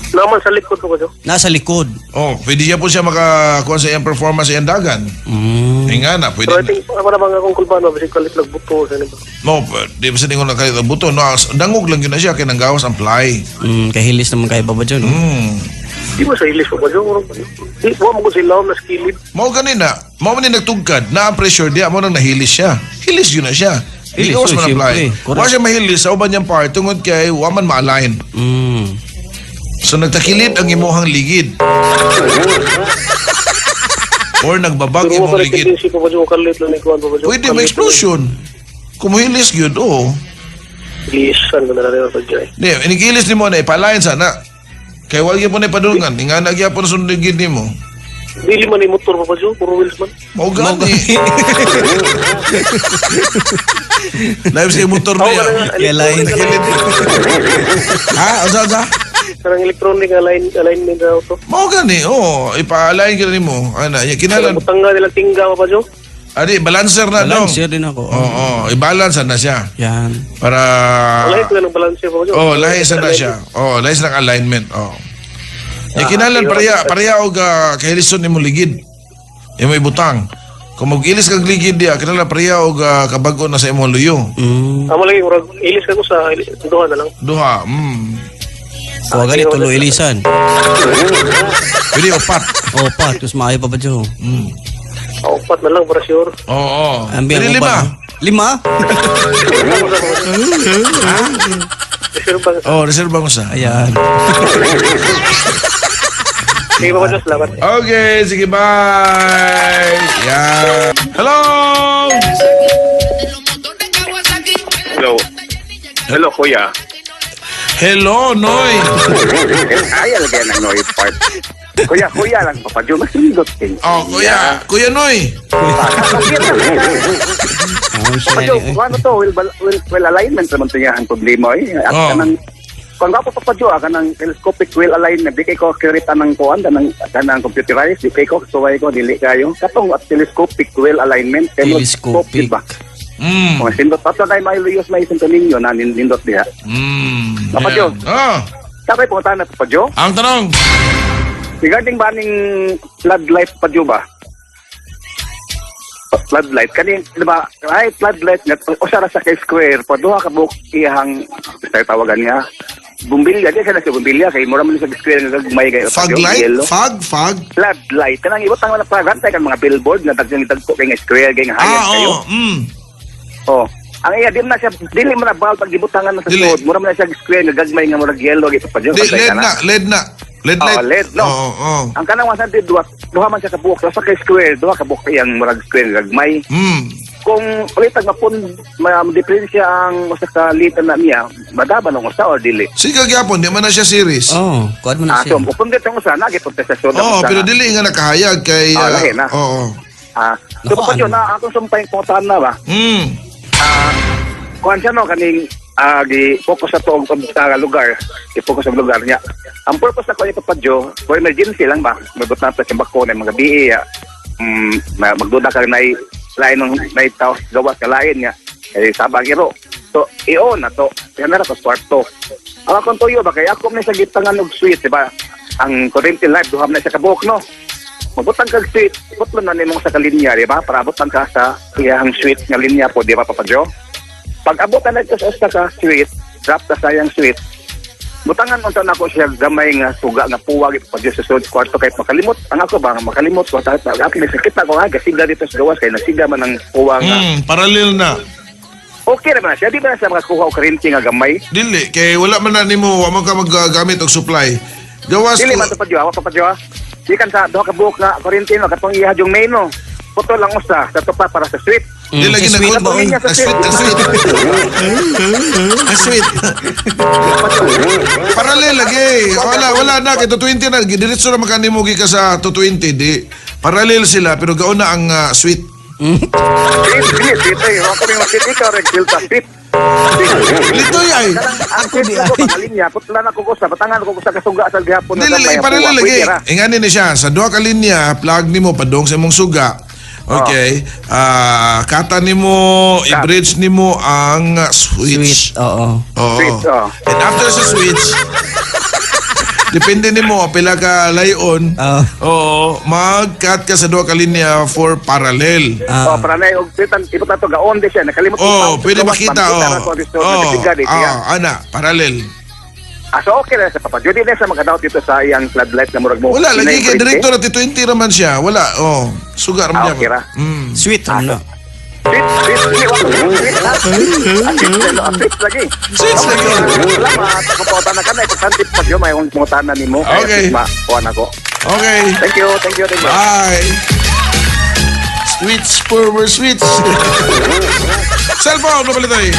Naman sa likod po Joe. Nasa likod. Oh, pwede siya po siya makakuha sa iyang performance sa iyang dagan. Hinga na, pwede Pero I na. think ako naman akong kulbano kasi kalit nagbuto sa nito. No, di ba sa tingin ko na kayo buto. No, dangog lang yun na siya, kaya nanggawas ang fly. Kahilis naman kay Papa Joe, no? Di ba sa ilis po Joe? Di mo mo sila na skilid. Mao ganina, mao man nagtugkad, na ang pressure diya, mo nang nahilis siya. Hilis yun na siya. Hilis, Hilis man ang fly. siyempre. Correct. Wa siya mahilis sa uban niyang part, tungod kay wa man ma-align. So nagtakilid ang imuhang ligid. Or nagbabag Pero mo imong pa ligid. rin si Papa Joe kalit lang ni Kuan Papa Joe. Pwede may explosion. Kung mahilis yun, oo. Lisan na rin ako Joe. Di, inigilis ni mo na, ipalayan sana. Kaya wag yung po na ipadulungan. Nga nagya po na sunod ligid ni mo. Dili man yung motor Papa Joe, puro wheels man. Mau gani. Live sa motor niya. Kailain. Ha? Oza? Karang electronic alignment na auto. Mau gani. Oh, ipa-align ka rin mo. Ano, kinalan. Butang nga nilang tingga Papa Joe. Adi, balancer na dong. Balancer din ako. Oo, i-balance na siya. Yan. Para... Lahi ko ng balance Papa Joe. Oh, lahis na siya. Oh, lahis ng alignment. Oh. Kinalan, pareha og kahilison ni mo ligid. Yung may butang. Kung mag-ilis kag ligid diya, kinala pareha og kabago na sa imong luyo. Amo lagi, ilis ka ko sa duha na lang. Duha. Huwag ganit tuloy ilisan. Pwede upat. Opa, tapos maayo Papa Joe. Upat na lang para sure. Oo. Ambiyan Pwede mo ba? lima. Reserve ba? Oh, reserve mo sa. Ayan. Sige Papa Joe, salamat. Okay, sige, bye. Yeah. Hello. Hello, kuya. Hello, Noy. Ay, lagyan ng noise part. Kuya lang, Papa Joe. Mas ligot din. Oh, Kuya Noy. Papa Joe, kung ano to, well alignment naman ito yan ang problema eh. At Oh. kanang, kung ako Papa Joe, kanang telescopic well alignment, di kay ko curita ng kuwan, kanang computerized, di kay ko, suway ko, dili kayo. Katong at telescopic well alignment, Telescopic. ba? Mga sindot. Pato na may luyos may isinto ninyo na nindot diha. Papa Jo. Sabay po tayo na Papa Jo. Ang tanong. Regarding ba ning floodlight Papa Jo ba? Floodlight kaning di ba ay floodlight nga usara sa kay square pa duha ka buok iyang tawagan niya bumbilya di sa bumbilya kay mura man sa square nga gagmay kay Fog light? Fog? floodlight kanang ibutang wala pragantay kan mga billboard nga dagdag kay nga square kay nga hayag kayo. Oh, ang iya di na siya dili man na bawal pag gibutangan na sa Dili. sud mura man siya square nga gagmay nga mura yellow gito pa LED na. LED light. LED no. Oo. Ang kanang 100 duha man siya ka buok sa kay square duha ka buok iyang murag square gagmay. Kung ulitag mapun diferensya ang usa ka litan na niya, madaban ang usa or dili. Sige gyapon, di man na siya series. Kuad mo na So, siya. kung dito ang usa, nagipon sa sud. Pero dili nga nakahayag kay lahi na. Oo. So, pa yun, akong sumpay kong na ba? Kuhan siya no, kaning gi-focus sa tuong sa lugar. I-focus sa lugar niya. Ang purpose na ko ito pa, Jo, for emergency lang ba? Magbut na sa bako na mga BE, magduda ka na lain ng tao gawas ka lain niya. Eh, sabang iro. So, na to. Yan na ko kwarto. Ang akong tuyo ba, kaya ako na sa gitangan ng suite, diba? Ang current life, duham na sa kabuk, no? Magbutang kag suite, putlo na nimong sa kalinya, diba? Para abutang ka sa iyang suite nga linya po, diba, Papa Jo? Pag abot na nagtas sa ka suite, drop ka sayang suite, butangan unta na ko siya gamay nga suga nga puwag pag sa sud kwarto kay makalimot. Ang ako ba makalimot ko ta ako sakita ko aga sigla dito sa gawas kay nasiga man ang puwag nga. Parallel na. Okay naman siya, di ba siya makakuha og kuryente nga gamay? Dili kay wala man na nimo wa man ka maggamit og supply. Gawas Dili man to pa diwa, Di kan sa duha ka buok nga kuryente no katong iya jung main no. Puto lang usa sa tupa para sa suite. Di lagi na Sweet ba? Sweet. Parallel lagi. Wala na kay 220 na diretso na makanimo gi ka sa 220 di. Parallel sila pero gaon na ang sweet. Dito yung ako yung sweet ikaw rin filta sweet. Lito ay. Ako di ay. Linya putla na ko sa batangan ko sa kasuga sa gihapon na Dili parallel lagi. Ingani ni siya sa duha ka linya plug nimo padong sa imong suga. Okay. Kata nimo, i-bridge nimo ang switch. Oo. Switch, And after sa switch, depende nimo pila ka layon. Mag-cut ka sa duha ka linya for parallel. Para na og titan ibot ato gaon di siya nakalimot pwede makita ana, parallel. So okay na sa Papa Jo, di na sa magadaot dito sa iyang floodlight na murag mo. Wala lagi kay director at 20 raman siya. Wala. Sugar man okay ra. Sweet na. Sweet lagi. Salamat. Kapotan na ka na. Ipagkantip pa Jo, may mungutan na ni mo. Okay. Kuhan ako. Okay. Thank you. Bye. Switch forward switch. Cellphone, no pala tayo.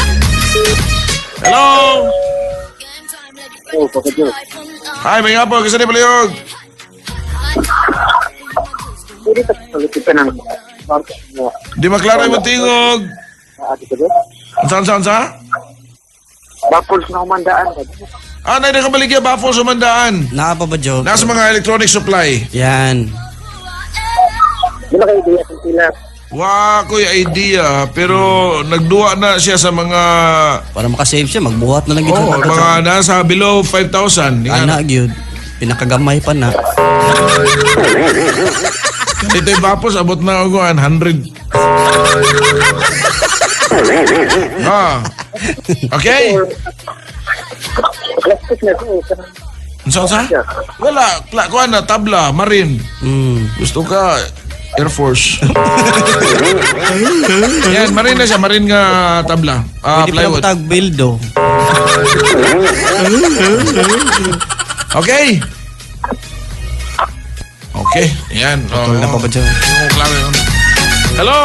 Hello. Hi, may nga po. Kasi ni Palayog. Di maklaro yung tingog. Saan? Bakul sa umandaan. Nay nakabaligya Baffles sa Mandaan. Naka pa ba, Jo? Nasa mga electronic supply. Yan. Wala kayo idea kung sila. Wa ko yung idea, pero nagduwa na siya sa mga Para makasave siya, magbuhat na lang ito. mga nasa below 5,000. Anak, yun. Pinakagamay pa na. Ito yung Baffles, abot na ako 100. Okay? Saan? Wala. Kuha na, tabla, marine. Gusto ka, Air Force. Yan, marine na siya. Marine nga tabla. Pwede pa Plywood. tag buildo. Okay? Okay. Yan. Na pa ba, Jo? Klaro yun. Hello?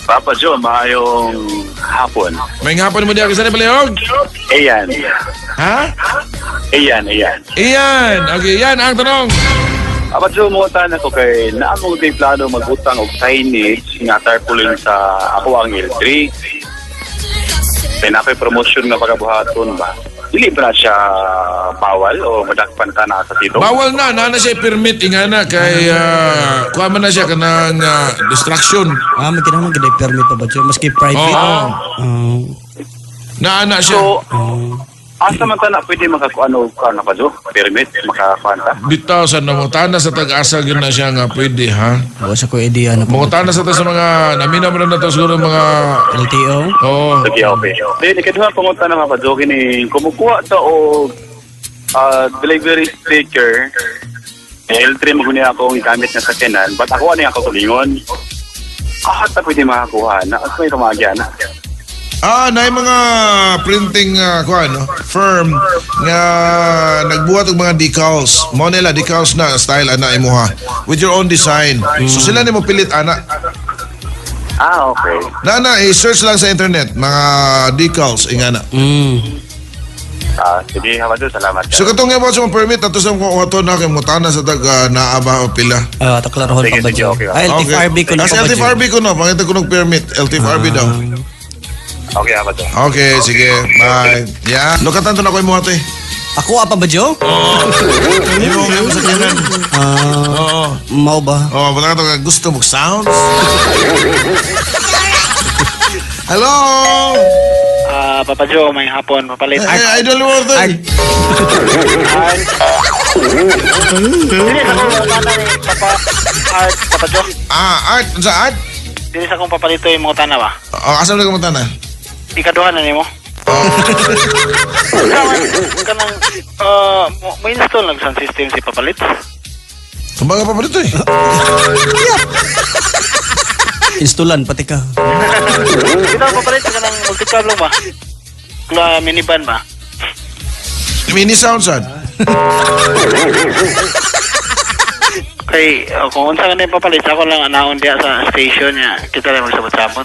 Papa Jo, maayong hapon. May hapon mo diya. Kasi na Palayog? Ayan. Ha? Ayan. Iyan. Okay, yan ang tanong. Papa Jo, mutan ako kay naamong day plano mag-utang og signage nga tarpaulin sa ako ang L3. Kaya na promotion nga pagabuhaton ba? dili ba siya bawal o madakpan ta na sa silong? Bawal na siya permit ingana kay kuha man na siya kanang distraction. May kinahanglan gid permit pa ba dyan? Maski private. Oo. Naana siya. So, asa man ta na pwede makakuano ka na pa jo? Permit makakuan ta. Bitaw sa namutana sa tag-asa gyud na siya nga pwede ha. Wala sa ko idea na po. Mangutana sa ta sa mga naminaw na to siguro mga LTO. oh. Sige, okay. Then, ikaduha pangunta na mga pa kini kumukuha ta o delivery sticker. L3 maguni ako ang gamit na sakyanan. But ako ano yung katulingon? Ta pwede makakuha na. At may kamagyan na. Na yung mga printing firm nga nagbuhat og mga decals. Mo nila decals na style ana imuha with your own design. So sila nimo pilit ana. Okay. I-search lang sa internet mga decals ingana. Sige, Habadjo, salamat. So katong nga sa mga permit ato sa mga ato na kay mutana sa tag naaba o pila. Taklarohon pa ba Sige, dyan? okay. LTFRB ko na Nasa pa ba dyan? LTFRB ko no, pangita ko ng permit. LTFRB daw. Okay, Habadjo. Okay, sige. Bye. Yeah. Lokatan to na ko imo ato eh. Ako apa ba dyan? Imo sa kanan. Oo. Mau ba? Baka to ka gusto mo sounds. Hello. Papa Joe, may hapon, mapalit. Ay, idol mo to. Dili sa kong tanah ni Papa Art, Papa Joe. Art, sa art. Dili sa kong papalito yung mga tanah ba? Asa na ka mo tana? Ikaduhan na nimo. Kanang mo install ng sound system si papalit. Kumbaga pa dito eh. Installan pati ka. Kita papalit sa kanang multi-cab lang ba? Kula minivan ba? Mini sound sad. Kay kung unsa ka na yung papalit, ako lang anaon diya sa station niya. Kita lang magsabot-sabot.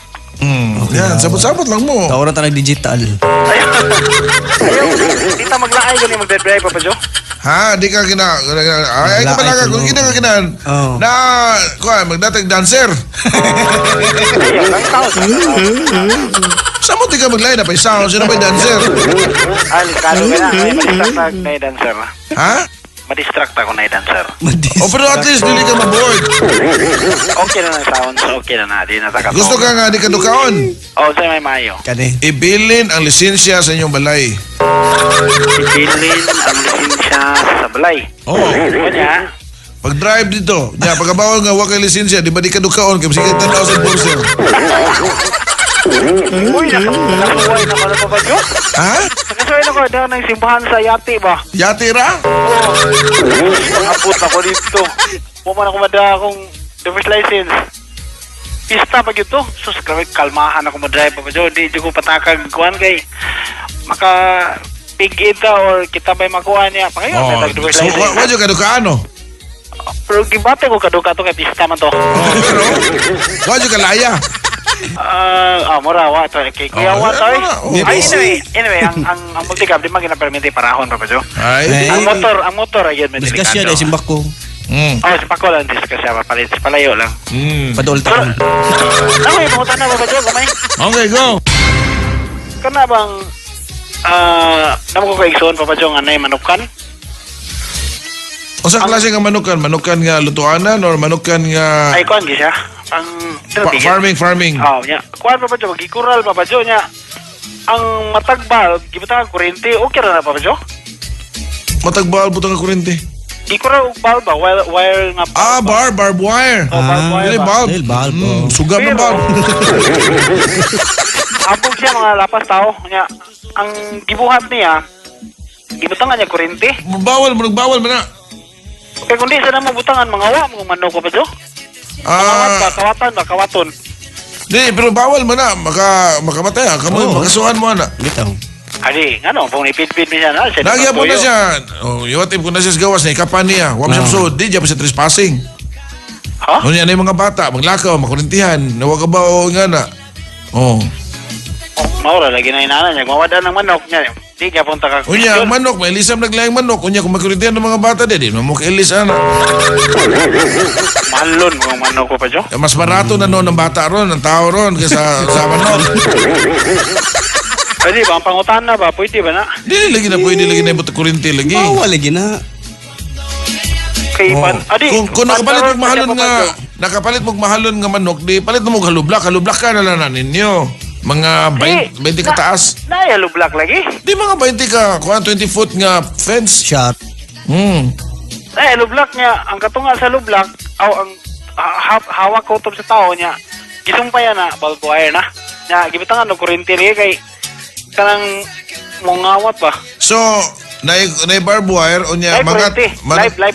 Yan, sabot-sabot lang mo. Tawaran tayo digital. Ayaw, kita maglaay gani magdadrive Papa Joe. Ha, di ka ay ka pala ka kung ka na magdatag dancer. Ayaw, lang tao. Sa mo di ka maglay na pa sound, sino ba yung dancer? Kalo ka na, may madistract na yung dancer. Ha? Madistract ako na yung dancer. Pero at least dili ka maboard. Okay na ng sounds, okay na. Di na taka. Gusto ka nga di ka dukaon. Sa'yo may mayo. Kani. Ibilin ang lisensya sa inyong balay. Ibilin ang lisensya sa balay. Kanya, Pag-drive dito, pagkabawal nga wakay lisensya, di ba di ka dukaon kaya sige tanaw sa enforcer. uy, nakasuway na pala Papa Joe. Ha? Nakasuway na ko daw ng simbahan sa Yati ba? Yati ra? Abot ako dito. Puman ako mada akong driver's license. Pista pa ito. Sus, grabe, kalmahan ako madrive Papa Joe. Di ko patakag kuhan kay maka pig-ita or kita ba'y makuha niya. Pangayon, may driver's So, license. wadyo ka dukaan no? Pero gibate ko kaduka to kay pista man to. Pero, wadyo ka laya. Mura wa to kay kuya wa to. Okay. Anyway, ang multicab di man gina-permiti parahon Papa Joe. Ay. Ang motor ayun may Discuss yan delikado. simbak ko. Sa pako lang discuss siya papalit sa palayo lang. Padol ta. Ako yung pangutan na Papa Joe kamay. Okay, go. Kana bang namo ko kaigsoon Papa Joe nga nay manukan? O sa klase nga manukan? Manukan nga lutuanan or manukan nga Ay kuan gi siya. Ang farming? nya. Kuan Papa Joe gikural Papa Joe nya. Ang matagbal gibutang kuryente okay ra na Papa Joe? Matagbal butang nga kurente. Gikural og bulb ba wire nga. Barbed wire. Barbed wire Dili ba? bulb. Dili bulb, Sugab na Pero- bulb. Abog siya mga lapas tao nya. Ang gibuhat niya gibutangan niya kuryente. Bawal mo na. Kaya kundi sa namo butangan mga wa manok Papa Joe. Kawaton. Di, pero bawal mo na. Makamatay ha. Kamu, makasuhan mo na. Bitaw. Adi, ngano, kung ipid-pid niya na. Nagyapon na siya. Iwatip ko na siya sa gawas na ikapan niya. Huwag siya susod. Di, diya pa siya trespassing. Ha? Ano yan ay mga bata, maglakaw, makurintihan. Nawag ka ba o nga na? Maura, lagi na inana niya. Mawada ng manok niya. Di niya punta ka. Unya, ang manok, may ilisam naglayang manok. Unya, kung makurintihan ng mga bata, di mamok ilis na. Mahalon kung manok ko pa, Jo. Mas barato na noon ng bata ron, ng tao ron, kaysa sa manok. Pwede ba? Ang pangutan na ba? Pwede ba na? Dili lagi na pwede lagi na ibot kurinti lagi. Bawal lagi na. Kay Oh. pan... Adi, Kung nakapalit pantaron mo mahalon pa siya, nga, Papadyo. nakapalit mo mahalon nga manok, di palit mo halublak ka na lang na ninyo. Mga 20 kataas. Naya lublak lagi. Di mga 20 ka, kuha 20 foot nga fence. Shot. Naya lublak niya. Ang katunga sa lublak, ang hawak ko sa tao niya. Gisumpaya na, barbed wire na. Nya, gibitangan no kurente rin kay kanang mongawat ba? So, na barbed wire o niya, Live kurente.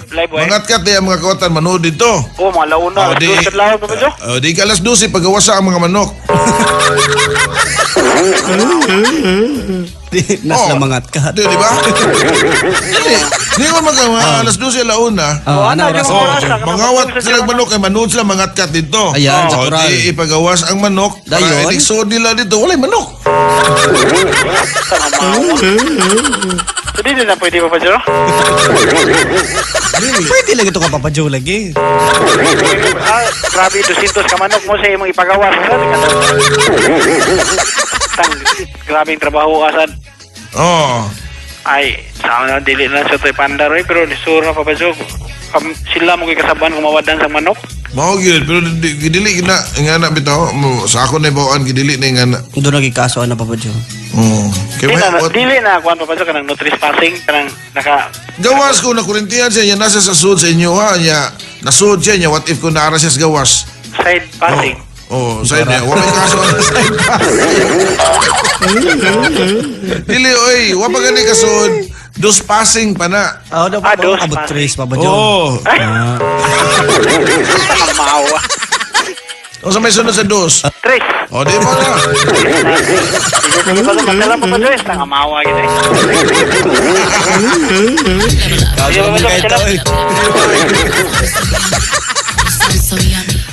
Live wire. mangat ka tayo ang mga kawatan, manood dito. Oh, mga launa. Oh, di, Doon sa lawag ba dyan? di ka alas 12, pagawasa ang mga manok. Nas na mangat ka. Di ba? Di ko alas 12 alauna. Ano oras? Mangawat sila ng manok, ay manood sila mangat kat dito. Ayan, sa koral. Di ipagawas ang manok, para Dayon? inisod nila dito, walay manok. Hindi din na pwede pa pa dyan. Pwede lang ito ka Papa Joe lagi. Grabe, 200 ka manok mo sa imong ipagawa. Grabe yung trabaho kasan. Oh. Ay, sana dili na sa to'y pandar pero sura pa ba Jog? Sila mo kay kasaban kung mawadan sa manok. Mao gyud pero gidili na nga na bitaw sa ako na bawaan gidili na nga na. Doon naging kaso na Papa Joe. Oh. Dili na kuan pa ba Jog kanang no trespassing kanang naka Gawas ko na kurintiyan siya niya nasa sa sud sa inyo ha niya. Nasud siya niya what if kung naara siya sa gawas. side passing. Oh, sa niya. Wa may kaso na side Dili oy, wa pa gani kasud. Dos passing pa na. Daw Ah, dos abot passing. trace Papa Joe. Oh. Ang maawa. O sa may sunod sa dos. Tres. O di mo na. Sige pa magdala pa ba Jog? Ang maawa gid eh. Kaso mo kayo ito eh.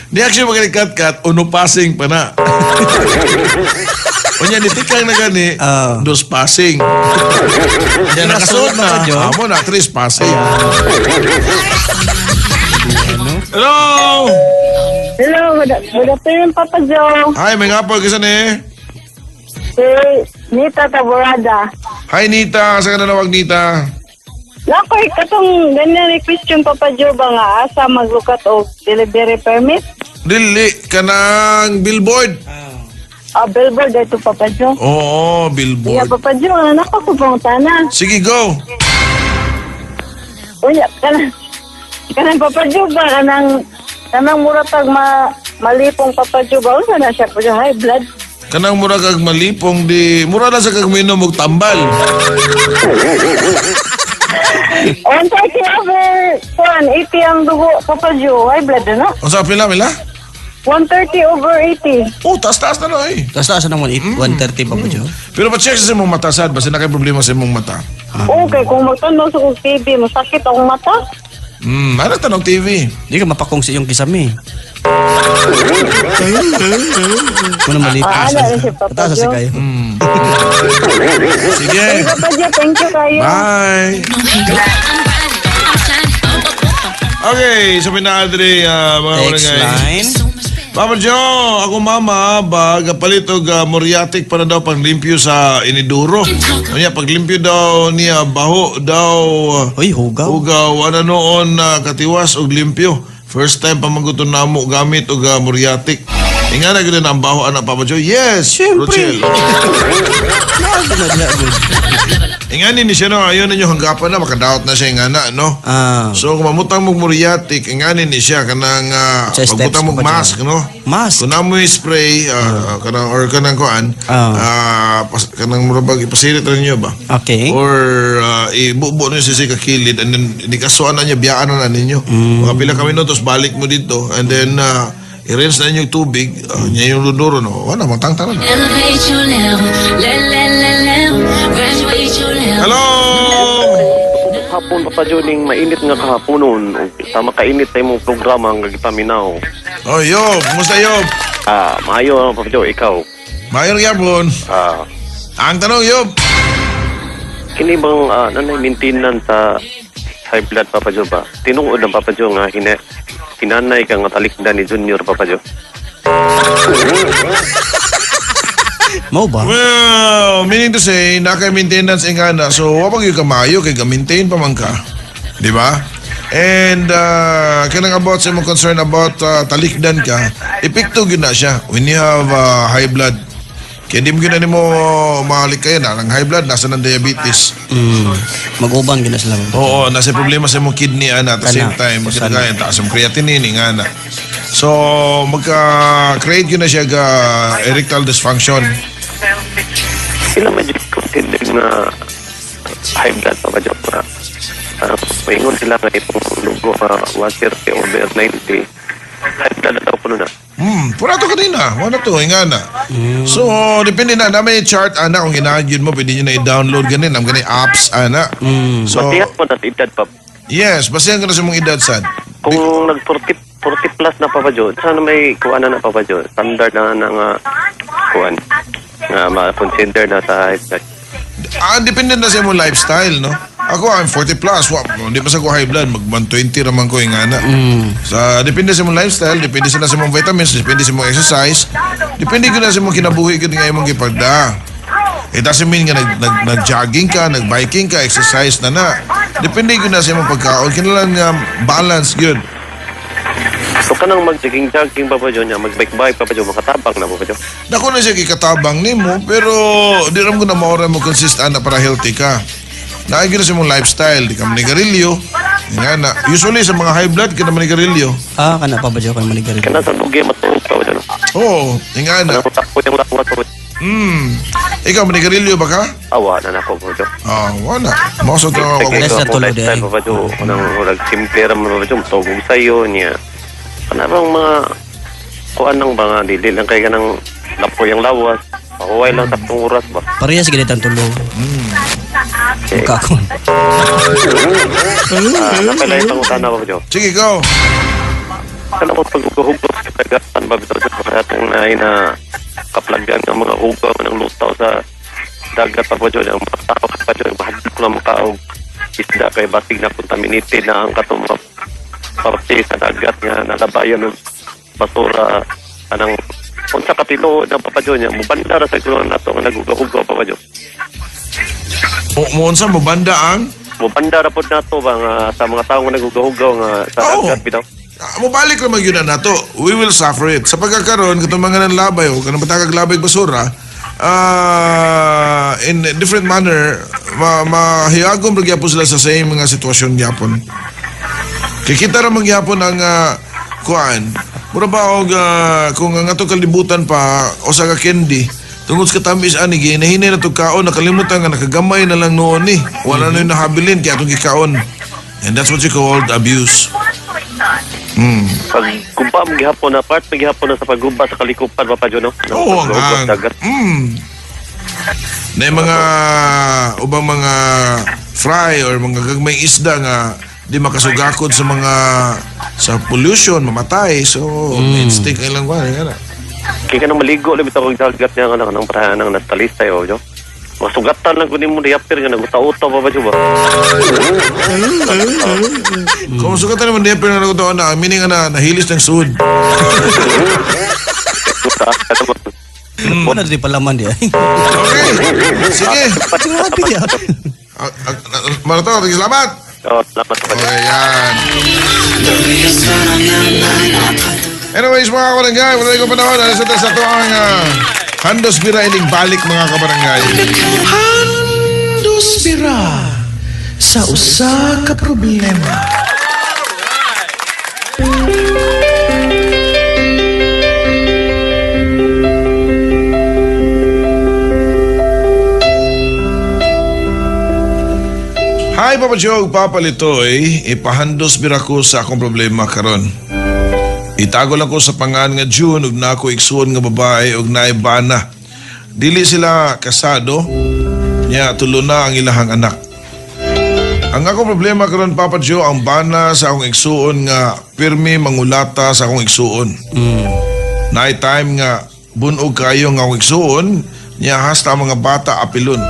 Di actually magaling kat uno passing pa na. O niya, nitikang na gani, dos passing. Yan nakasuot na. Amo na, tres passing. Hello! Hello, good afternoon, Papa Joe. Hi, may nga po, kisan eh. Si Nita Taborada. Hi, Nita. Saan ka nanawag, Nita? Nakoy, katong ganyan ni question, Papa Joe, ba nga asa maglukat o delivery permit? Dili, kanang billboard. Billboard ito, Papa Joe. Oo, Yeah, billboard. Papa Joe, anak ko pong tanan. Sige, go. Unya, kanang Papa Joe ba, kanang muratag malipong Papa Joe ba, unsa na siya po siya, high blood? Kanang mura kag malipong di, mura na sa kag minom og tambal. 130 over 80 ang dugo, Papa Joe, high blood na. Ang sa pila, mila? 130 over 80. Oh, taas-taas na no eh. Taas ng 130 Papa Joe. Pero pa-check sa imong mata, sad. Basta na kayo problema sa imong mata. Okay, kung magtanong sa kong TV, masakit akong mata. Ano tanong TV? Di ka mapakong sa iyong kisame. Kung na malipas. Ala rin si Papa Taas sa Joe. kayo. Sige. Papa Joe, thank you kayo. Bye. Okay, so pinadri mga Text ngay. line. Papa Joe, ako mama, gapalit og muriatic para daw paglimpyo sa iniduro. Kanya paglimpyo daw niya baho daw Uy, hugaw. ugaw ano noon katiwas og limpyo. First time pa maguton namo gamit og muriatic. Inga na gid ang baho anak Papa Joe. Yes, Siyempre. Rochelle. Ingani ni siya no, ayun ninyo hanggapan na makadaot na siya ingana no. So kung mamutang mong muriatic, ingani ni siya kanang Sa steps pagbutang mong pa dyan. mask no. Mask. Kung namoy spray kanang or kanang kuan kanang murabag ipasirit rin niyo ba? Okay. Or ibubo niyo sa kakilid and then nikasuan na niya biyaan na ninyo. Mga pila ka minutos balik mo dito and then i-rinse na niyo yung tubig niya yung luduro no. Wala magtangtang na. Elevate your level, graduate your level. Hello. Hapon pa Joning, mainit nga kahaponon. Tama kainit sa imong programa nga gipaminaw. Oh, Yob, kumusta Yob? Maayo Papa Joe, ikaw. Mayor yapon. Ang tanong Yob. Kini bang nanay maintenance sa high blood Papa Joe ba? Tinuod ng Papa Joe nga hinanay ka nga talikdan ni Junior Papa Joe. Mau ba? Well, meaning to say, naka-maintenance nga na. So, wapag yung kamayo, kay ka-maintain pa man ka. Di ba? And, kanang about sa mong concern about talikdan ka, epekto yun na siya when you have high blood. Kaya di mo gina mo mahalik kayo na. Ang high blood, nasa ng diabetes. Mag-uban gina sila. Oo, nasa problema sa mong kidney, ana, at the same time, magkagaya, taas ang creatinine, nga na. So, magka-create yun na siya erectile dysfunction. Sila medyo consider na high blood pa ba dyan pa? Paingon sila nga itong lugo water over 90. High blood na daw po na. Pura to kanina. Wala to, nga na. So, depende na. Na may chart, ana, kung ginagin mo, pwede nyo na i-download ganin. Ang ganin apps, ana. So, Basihan po na edad pa. yes, basihan ka na sa mong edad, sad. Kung nag-40 plus na pa ba dyan, sana may kuwan na pa ba dyan? Standard na nga kuwan. Na ma-consider na sa high blood. Depende na sa mong lifestyle, no? Ako, I'm 40 plus. Hindi pa sa ko high blood. Mag-120 raman ko yung ana. Depende sa mong lifestyle, depende sa mong vitamins, depende sa mong exercise, depende ko na sa mong kinabuhi ko nga mong gipagda. It doesn't mean nga nag-jogging ka, nag-biking ka, exercise na. Depende ko na sa mong pagkaon. Kailangan nga balance yun. So ka nang mag-jogging pa ba dyan, mag-bike-bike pa ba dyan, makatabang na pa ba dyan? Dako na siya kikatabang ni mo, pero di ram ko na maura mo consistent na para healthy ka. Nakikita sa mong lifestyle, di ka manigarilyo. Nga na. Usually sa mga high blood, ka na manigarilyo. Kana pa ba dyan kung manigarilyo? Kana sa lugi, matuog pa ba dyan? Oo, nga na. Ano ko takpo yung lakwa to? Ikaw, manigarilyo ba ka? Awa na ako po dyan. Wala. Mausap na ako. Less na tulo di ay. Lifestyle pa ba dyan? Anong simple raman pa ba dyan? Tugog sa'yo niya. Ano bang mga kuan ng mga dili lang kaya ka ng lapo yung lawas. Makuway lang 3 oras ba? Parehas gina itang tulo. Kakon. Napala yung pangutana ba ba dyan? Sige, go. Kana ko pag-hugos kagatan ba bitaw sa atong na kaplagyan ng mga ugaw ng lutaw sa dagat pa po dyan. Ang mga tao pa dyan, mahadil ko na makaog isda kay batig na contaminated na ang katong parte sa dagat nga nalabayan ng basura anang unsa kapilo ng papadyo niya mubandara sa kulon nato nga nagugaw-ugaw papadyo. Mo unsa mo banda ang? Mubandara pod nato ba nga sa mga tawo nga nagugaw-ugaw nga sa dagat bitaw. Mubalik naman yun na to. We will suffer it. Sa pagkakaroon, katong mga nanlabay o kanang matagag labay basura, in different manner, mahiyagom magyapon sila sa same mga sitwasyon gyapon. Kikita ra magyapon ang kuan. Mura ba og kung ang ato kalibutan pa o sa candy, tungod sa katamis ani ginahinay na to kaon, nakalimutan nga nakagamay na lang noon ni. Wala na yung nahabilin kaya atong gikaon. And that's what you call abuse. Pag gumpa mo gihapon na part gihapon na sa paggumpa sa kalikupan papadyo no. Oo, ang dagat. Na mga ubang mga fry or mga gagmay isda nga di makasugakod sa mga sa pollution, mamatay. So, instinct ay lang ba? Kaya ka nang maligo lang bitaw kag dagat niya nga nang parahan ng natalista yo. Masugatan lang kunin mo diapir nga naguta-uta pa ba ba? Kung sugatan naman diapir nga naguta na, meaning na nahilis ng sud. Wala di palaman di ay. Okay. Sige. Grabe yan. Marato, salamat. Salamat pa. Okay, yan. Anyways, mga kabarangay, wala ko panahon. Alas sa to ang Handos Bira ining balik mga kabarangay. Handos Bira sa usa ka problema. Hi, Papa Joe, Papa Litoy. Ipahandos bira ko sa akong problema karon. Itago lang ko sa pangan nga June ug na ako igsuon nga babae ug naay bana. Dili sila kasado, nya tulo na ang ilahang anak. Ang akong problema karon, Papa Joe, ang bana sa akong igsuon nga pirmi mangulata sa akong igsuon. Naay time nga bunog kayo nga akong igsuon, nya hasta mga bata apilon.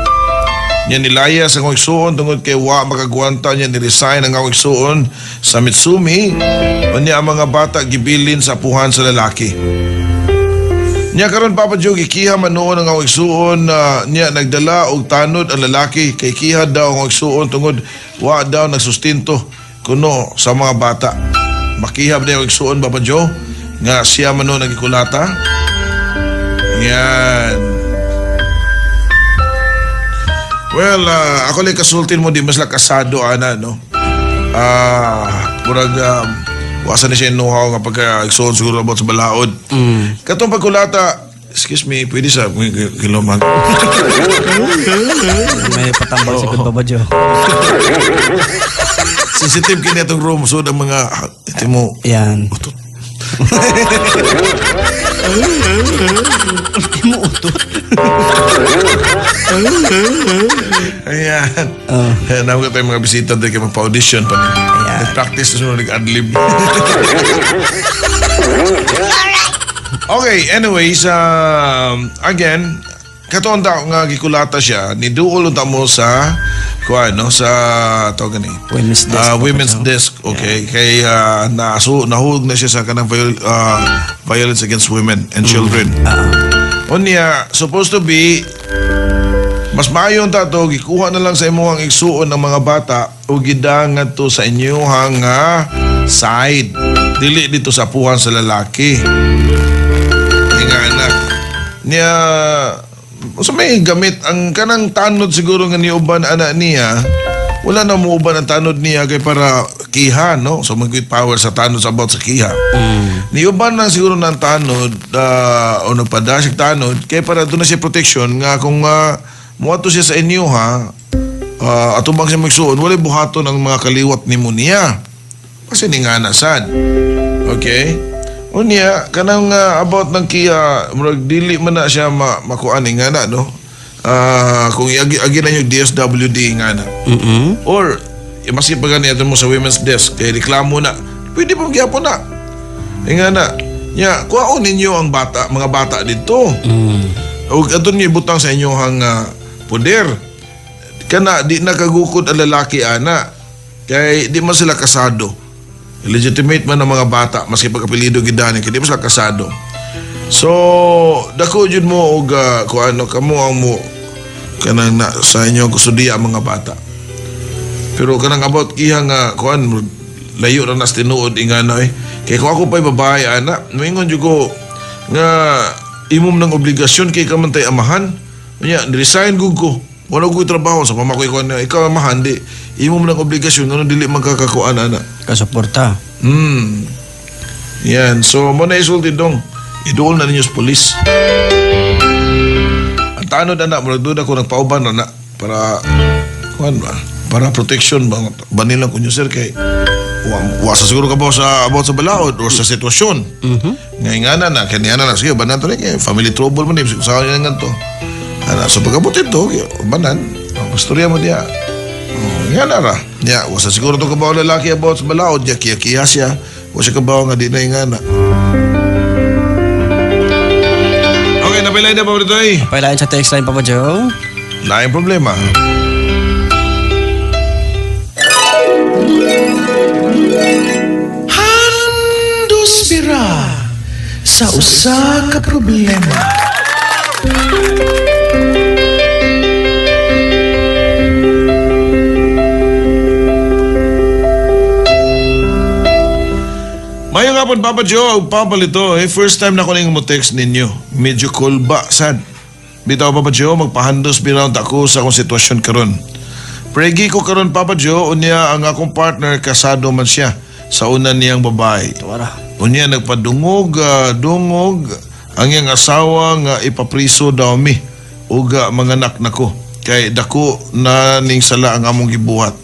Nya nilaya sa akong igsuon tungod kay wa makagwanta niya ni-resign ang akong igsuon sa Mitsumi o niya ang mga bata gibilin sa apuhan sa lalaki. Nya karon Papa Joe gikiha man noon ang akong igsuon niya nagdala og tanod ang lalaki kay kiha daw ang igsuon tungod wa daw nagsustinto kuno sa mga bata. Makihab na yung igsuon Papa Joe nga siya man noon nagikulata. Yan. Well, ako lang kasultin mo di mas lang kasado ana no. Murag wasa na siya know-how nga pagka-igsoon siguro about sa balaod. Katong pagkulata, excuse me, pwede sa kilomag. May patambal si Baba Joe. Sensitive kini itong room, so ang mga ito mo. Yan. Utot. Ito mo utot. Ayan. Naman ka tayong mga bisita dahil kayo magpa-audition pa niya. Nag-practice na sunod, nag-adlib. Okay, anyways, again, katoon daw nga gikulata siya, niduol ta mo sa sa tawag ni Women's desk. Women's desk, okay. Kay nahulog na siya sa kanang violence against women and children. Unya, supposed to be mas maayon ta to gikuha na lang sa imuhang igsuon ng mga bata o gidangan to sa inyuhang side. Dili dito sa puhan sa lalaki. Nga anak. Niya so may gamit ang kanang tanod siguro nga niuban anak niya. Wala na muuban ang tanod niya kay para kiha, no? So mag-give power sa tanod sa about sa kiha. Niuban na siguro ng tanod o nagpadasig tanod kay para doon na siya protection nga kung muato siya sa inyo atubang siya magsuon, wala buhaton ang mga kaliwat ni mo niya. Kasi ni nga nasad. Okay? O niya, kanang about ng kiya, murag dili man na siya makuan nga na, no? Kung agi na yung DSWD nga na. Or, maski pa ganito mo sa women's desk, kaya reklamo na, pwede pong gyapon na. Nga na, niya, kuhaon ninyo ang bata, mga bata dito. O ato niyo ibutang sa inyong poder. Kana, di nakagukod ang lalaki, ana. Kaya di man sila kasado. Legitimate man ang mga bata, maski pagkapilido gidani, kaya di man sila kasado. So, dako jud mo og kung ano kamo ang mo kanang sa inyo kusudiya ang mga bata. Pero kanang about kiha nga kuan layo ra nas tinuod ingana kay kung ako pa'y babae ana, moingon jud ko nga imong ng obligasyon kay ka man tay amahan. Nya resign gud ko. Wala ko trabaho sa pamakoy ko na ikaw amahan di imong ng obligasyon ngano dili magkakakuan ana. Kasuporta. Yan, so mo na isulti dong. Idool na ninyo sa polis. Ang tanod anak, magduda ko nagpauban anak para kuan ba? Para protection ba nila kunyo sir kay wasa siguro ka ba sa about sa balaod or sa sitwasyon. Ngayon na kanya na sige banan to kay family trouble man sa kanya nga to. Ana so pagabot ito banan pastorya mo dia. Nga na ra. Ya, wasa siguro to ka ba lalaki about sa balaod ya kiya siya. Wasa ka ba nga di na ingana. Napailain na pa ito eh. Napailain sa text line, Papa Joe. Lain problema. Handos bira sa usa ka problema. Mayong hapon, Papa Joe, Papa Lito. First time na ko na yung mo-text ninyo. Medyo kulba, sad. Bitaw, Papa Joe, magpahandos binaw ako sa akong sitwasyon karon. Pregi ko karon, Papa Joe, unya ang akong partner, kasado man siya sa unan niyang babae. Unya, nagpadungog, ang iyang asawa nga ipapriso daw mi. Uga, mga anak na ko. Kay dako na ning sala ang among gibuhat.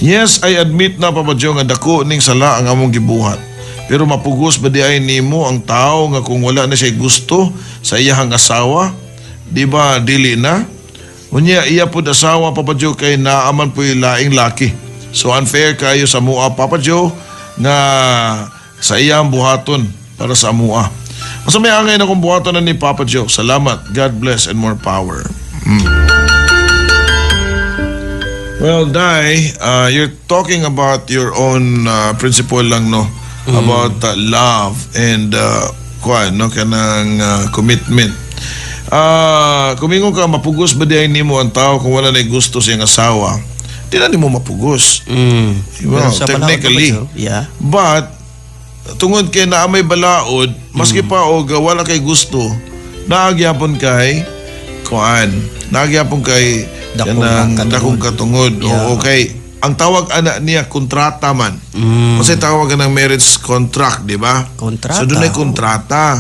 Yes, I admit na, Papa Joe, nga dako ning sala ang among gibuhat. Pero mapugos ba di ay nimo ang tao nga kung wala na siya gusto sa iyahang asawa? Di ba dili na? Unya iya pud asawa Papa Joe kay naaman po laing laki. So unfair kayo sa mua Papa Joe nga sa iyang buhaton para sa mua. Masa may angay na kong buhaton na ni Papa Joe. Salamat. God bless and more power. Well, Dai, you're talking about your own principle lang, no? About love and kuan no kanang commitment. Kumingon ka mapugos ba diay nimo ang tao kung wala na gusto sa iyang asawa? Di na nimo mapugos. Well, technically. Yeah. But tungod kay naa may balaod, maski pa og wala kay gusto, naagyapon kay kuan. Naagyapon kay dakong katungod. Yeah. O okay. Ang tawag ana niya kontrata man. Kasi tawag ng marriage contract, di ba? Kontrata. So doon ay kontrata.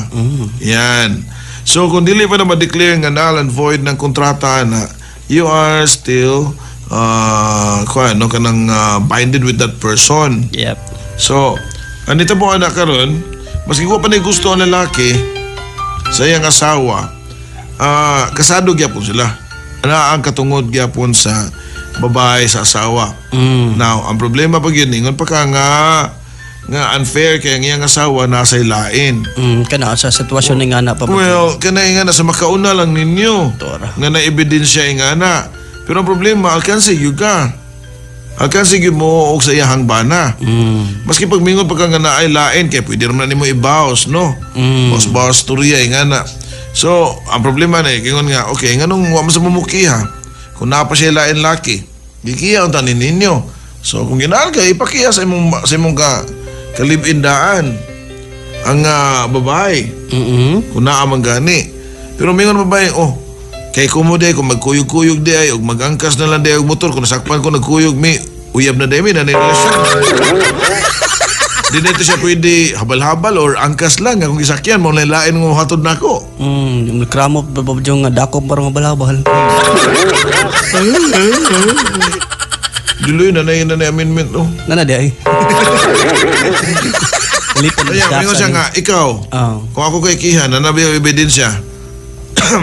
Yan. So kung dili pa na ma-declare nga null and void ng kontrata na, you are still kanang binded with that person. Yep. So, anito po anak karon, maski ko pa na gusto ang lalaki sa iyang asawa, kasado gyapon sila. Ana ang katungod gyapon sa babae sa asawa. Now, ang problema pag yun, ingon pa ka nga unfair kaya ang iyang asawa nasa ilain. Kana sa sitwasyon ni nga na pa. Well, kana nga na sa makauna lang ninyo. Tora. Nga na ebidensya nga na. Pero ang problema, alkansi yun ka. Alkansi yun mo og sa iyahang bana. Maski pag mingon pa ka nga na ay lain, kaya pwede naman na mo ibaos, no? Baos turya nga na. So, ang problema na kingon nga, okay, nga nung wama sa mumukiha, kung napa siya lain laki, gikiya ang tanin ninyo. So, kung ginaal ka, ipakiya sa imong kalibindaan ang babae. Kung naamang gani. Pero mingon babae, kay kumuday, kung magkuyog-kuyog di ay, o magangkas na lang di ay, motor, kung nasakpan ko nagkuyog, uyab na di, na relasyon. Di na ito siya pwede habal-habal or angkas lang. Kung isakyan, mo nalain mo hatod na ako. Nagkramo pa ba yung dakop parang mabalabal? Diloy na na amendment, no? Nana di ay. Kaya, mingon siya nga, ikaw, kung ako kay Kihan, nanabi ang ebidensya,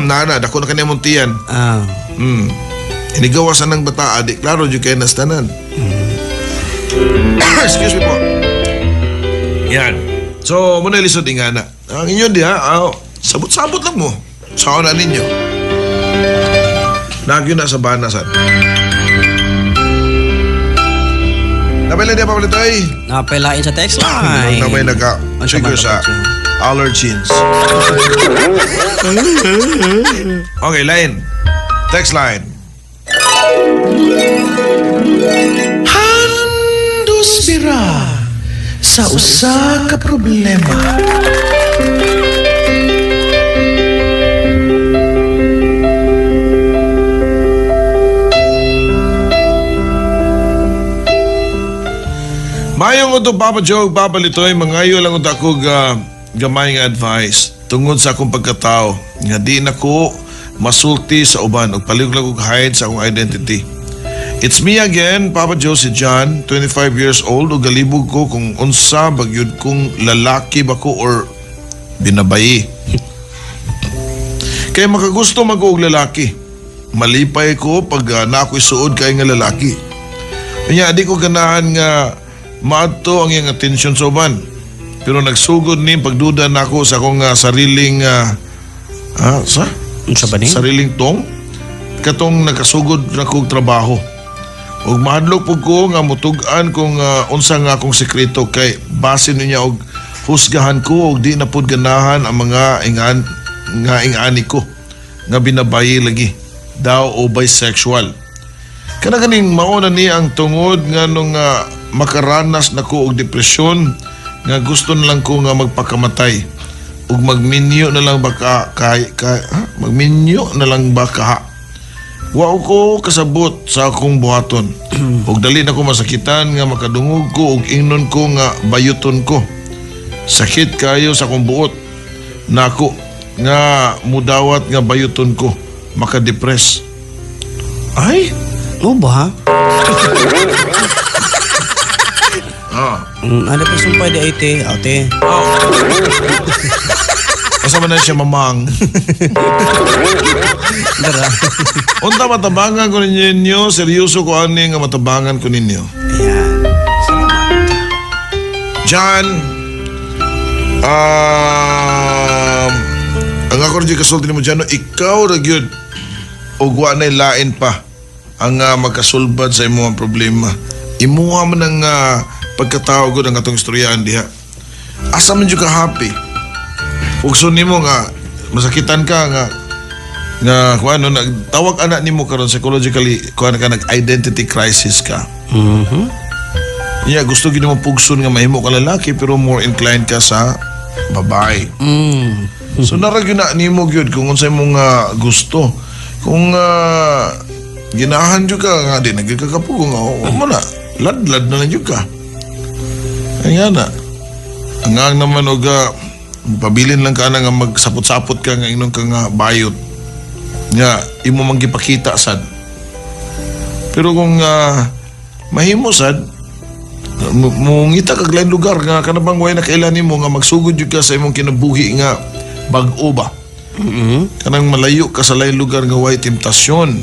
nana, dako na kaniyang muntiyan. Inigawasan ng bata, adik, klaro, di kayo nastanan. Excuse me po. Yan. So, muna lisod nga na. Ang inyo di sabot-sabot lang mo. Saan na ninyo? Nagyo na sa banasan. Napailan di pa palitoy? Napailain sa text line. Na may nagka-trigger sa allergens. Okay, line. Text line. Handos bira sa usa ka problema. Mayong ito, Papa Joe, Papa Litoy, mangayo lang ito ako gamay nga advice tungod sa akong pagkatao nga di na ko masulti sa uban o paliglag og hide sa akong identity. It's me again, Papa Joe, si John, 25 years old, o galibog ko kung unsa bagyod kong lalaki ba ko or binabayi. Kaya makagusto mag-og lalaki. Malipay ko pag na ako'y suod kay nga lalaki. Kanya di ko ganahan nga maadto ang iyang atensyon sa uban. Pero nagsugod ni pagduda na ako sa akong sariling sariling tong katong nakasugod na kong trabaho. Og mahadlok po ko nga mutugan kung unsa nga akong sekreto kay base niya og husgahan ko og di na pud ganahan ang mga ingani ko nga binabayi lagi daw o bisexual. Kana ganing mauna ni ang tungod nga nung makaranas na ko og depresyon nga gusto na lang ko nga magpakamatay ug magminyo na lang baka magminyo na lang baka. Wa ko kasabot sa akong buhaton. Ug dali na ko masakitan nga makadungog ko ug ingnon ko nga bayuton ko. Sakit kayo sa akong buot. Nako nga mudawat nga bayuton ko makadepress. Ay, ba? Ano pa sumpay di ate? Kasama na siya mamang. Unta matabangan ko ninyo, seryoso ko ani nga matabangan ko ninyo. Ayan. John, ang ako rin kasulti mo dyan, ikaw ra gyud og wa na lain pa ang magkasulbad sa imo ang problema. Imuha man ang pagkatao ko ng atong istoryahan diha. Asa man jud ka happy? pugso nimo nga masakitan ka nga kung ano, nagtawag anak nimo karon psychologically, kung ano ka nag-identity crisis ka. Gusto gid mo pugson nga mahimo ka lalaki pero more inclined ka sa babae. So narag na nimo gyud kung unsay mo nga gusto. Kung ginahan jud ka nga di nagkakapugo nga mo na ladlad na lang jud ka. Ayan na. Ang naman og pabilin lang ka na nga magsapot-sapot ka nga inong ka nga bayot. Nga imo man gipakita sad. Pero kung mahimo sad mungita kag lain lugar nga kanabang way na kailan nimo nga magsugod jud ka sa imong kinabuhi nga bag-o ba. Kanang malayo ka sa lain lugar nga way temptasyon.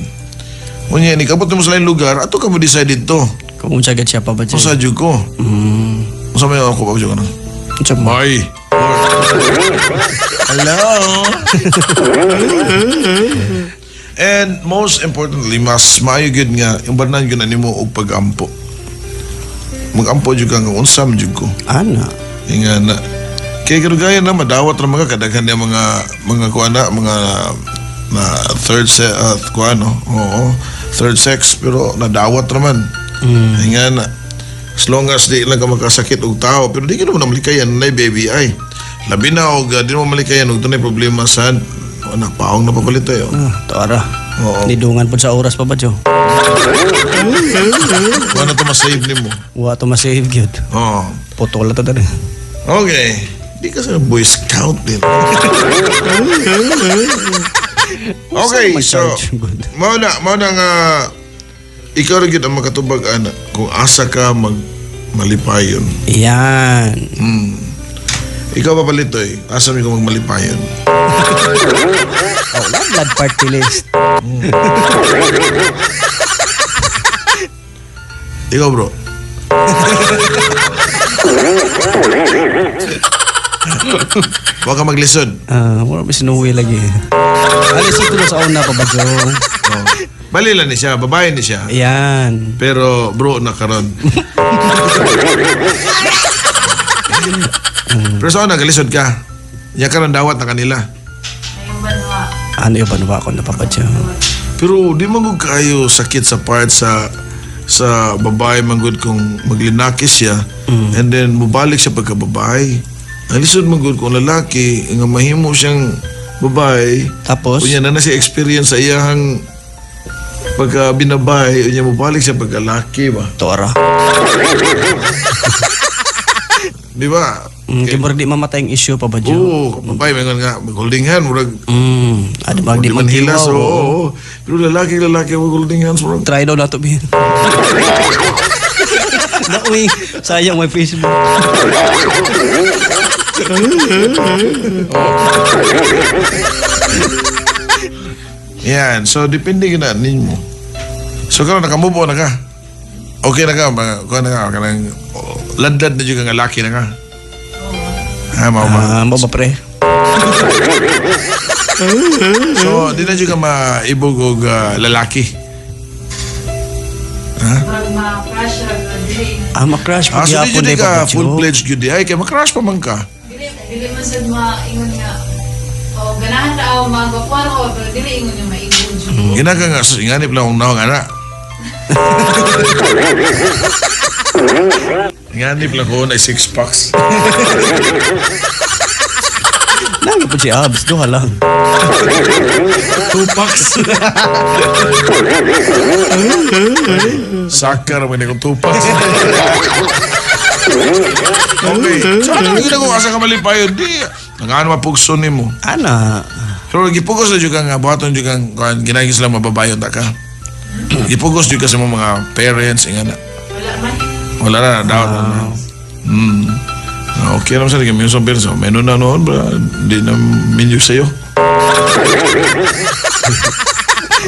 Unya ni kabot mo sa lain lugar ato ka mo decide dito. Kung sagad siya pa ba dyan? Sa jud ko. Sa may ako pa jud kana. Bye. Hello. And most importantly, mas maayo gyud nga yung banan gyud nimo og pag-ampo. Mag-ampo jud ka nga unsam jud ko. Ana. Nga na kay gaya na madawat ra mga kadaghan nga mga kuana mga na third sex pero nadawat ra man. Nga na as long as di lang ka makasakit og tao pero di ka naman malikayan na baby ay labi na og di mo malikayan og tunay problema sa anak paong napapalit tayo. Tara. Oo. Nidungan po sa oras pa ba, Jo? Wala to masave ni mo. Wa to masave gyud. Oo. Putol to dali. Okay. Di ka sa Boy Scout din. Okay, so mao na nga ikaw rin ang makatubag ana kung asa ka malipayon. Yan. Ikaw papalitoy, asa mi ko magmalipayon. Blood party list. Ikaw bro. Huwag ka maglisod. Wala ba sinuwi lagi. Alisod ko sa una pa ba, Jo? Balila ni siya, babae ni siya. Yan. Pero bro na karon. Pero saan nagalisod ka? Yan ka dawat na kanila. Ano yung banwa ako napapadya? Pero di magug kayo sakit sa part sa babae manggod kung maglinakis siya and then mubalik siya pagka-babae. Ang lisod manggod kung lalaki nga mahimo siyang babae. Tapos? Unya na siya experience sa iyang pagka binabay, unya mubalik siya pagka-laki ba? Tora. Di ba? Kaya murag di mamatay ang issue pa ba, Jo? Oo, babae mayroon nga holding hand murag Ano ba di manhilas. maghilaw? Oo. Pero lalaki mag holding hands murag. Try daw na to, Bin. Nauwi. Sayang may Facebook. Yan, so depende ka na ninyo. So karon nakamove on na ka. Okay na ka, kanang ladlad na dyan ka laki na ka. Mao ba? Mao ba, pre? So, di na dyan ka maibog og lalaki. Ha? Ma-crush So di pagyapon dyan na ka pa, Jo? full-fledged yun di. Ay, kaya makrush pa man ka. Dili man sad maingon nga ganahan ta magwapuan ko pero dili ingon nga maibog. Gina ka nga, inganip lang akong nawang anak. Inganip lang ko na 6 packs. Lagi po si Abs, duha lang. 2 packs. Sakar mo na kong 2 packs. Okay. So, ano gina ko asa ka malipayon? Di, nangaan mapugso ni mo. Ana. Pero gipugos na juga nga, buhaton juga nga, ginagis lang mababayon ta ka. Gipugos juga sa mga parents, ingana. Wala na, daw na. Okay naman sa rin, may isang perso. Menon na noon, bro. Di na minyo sa'yo.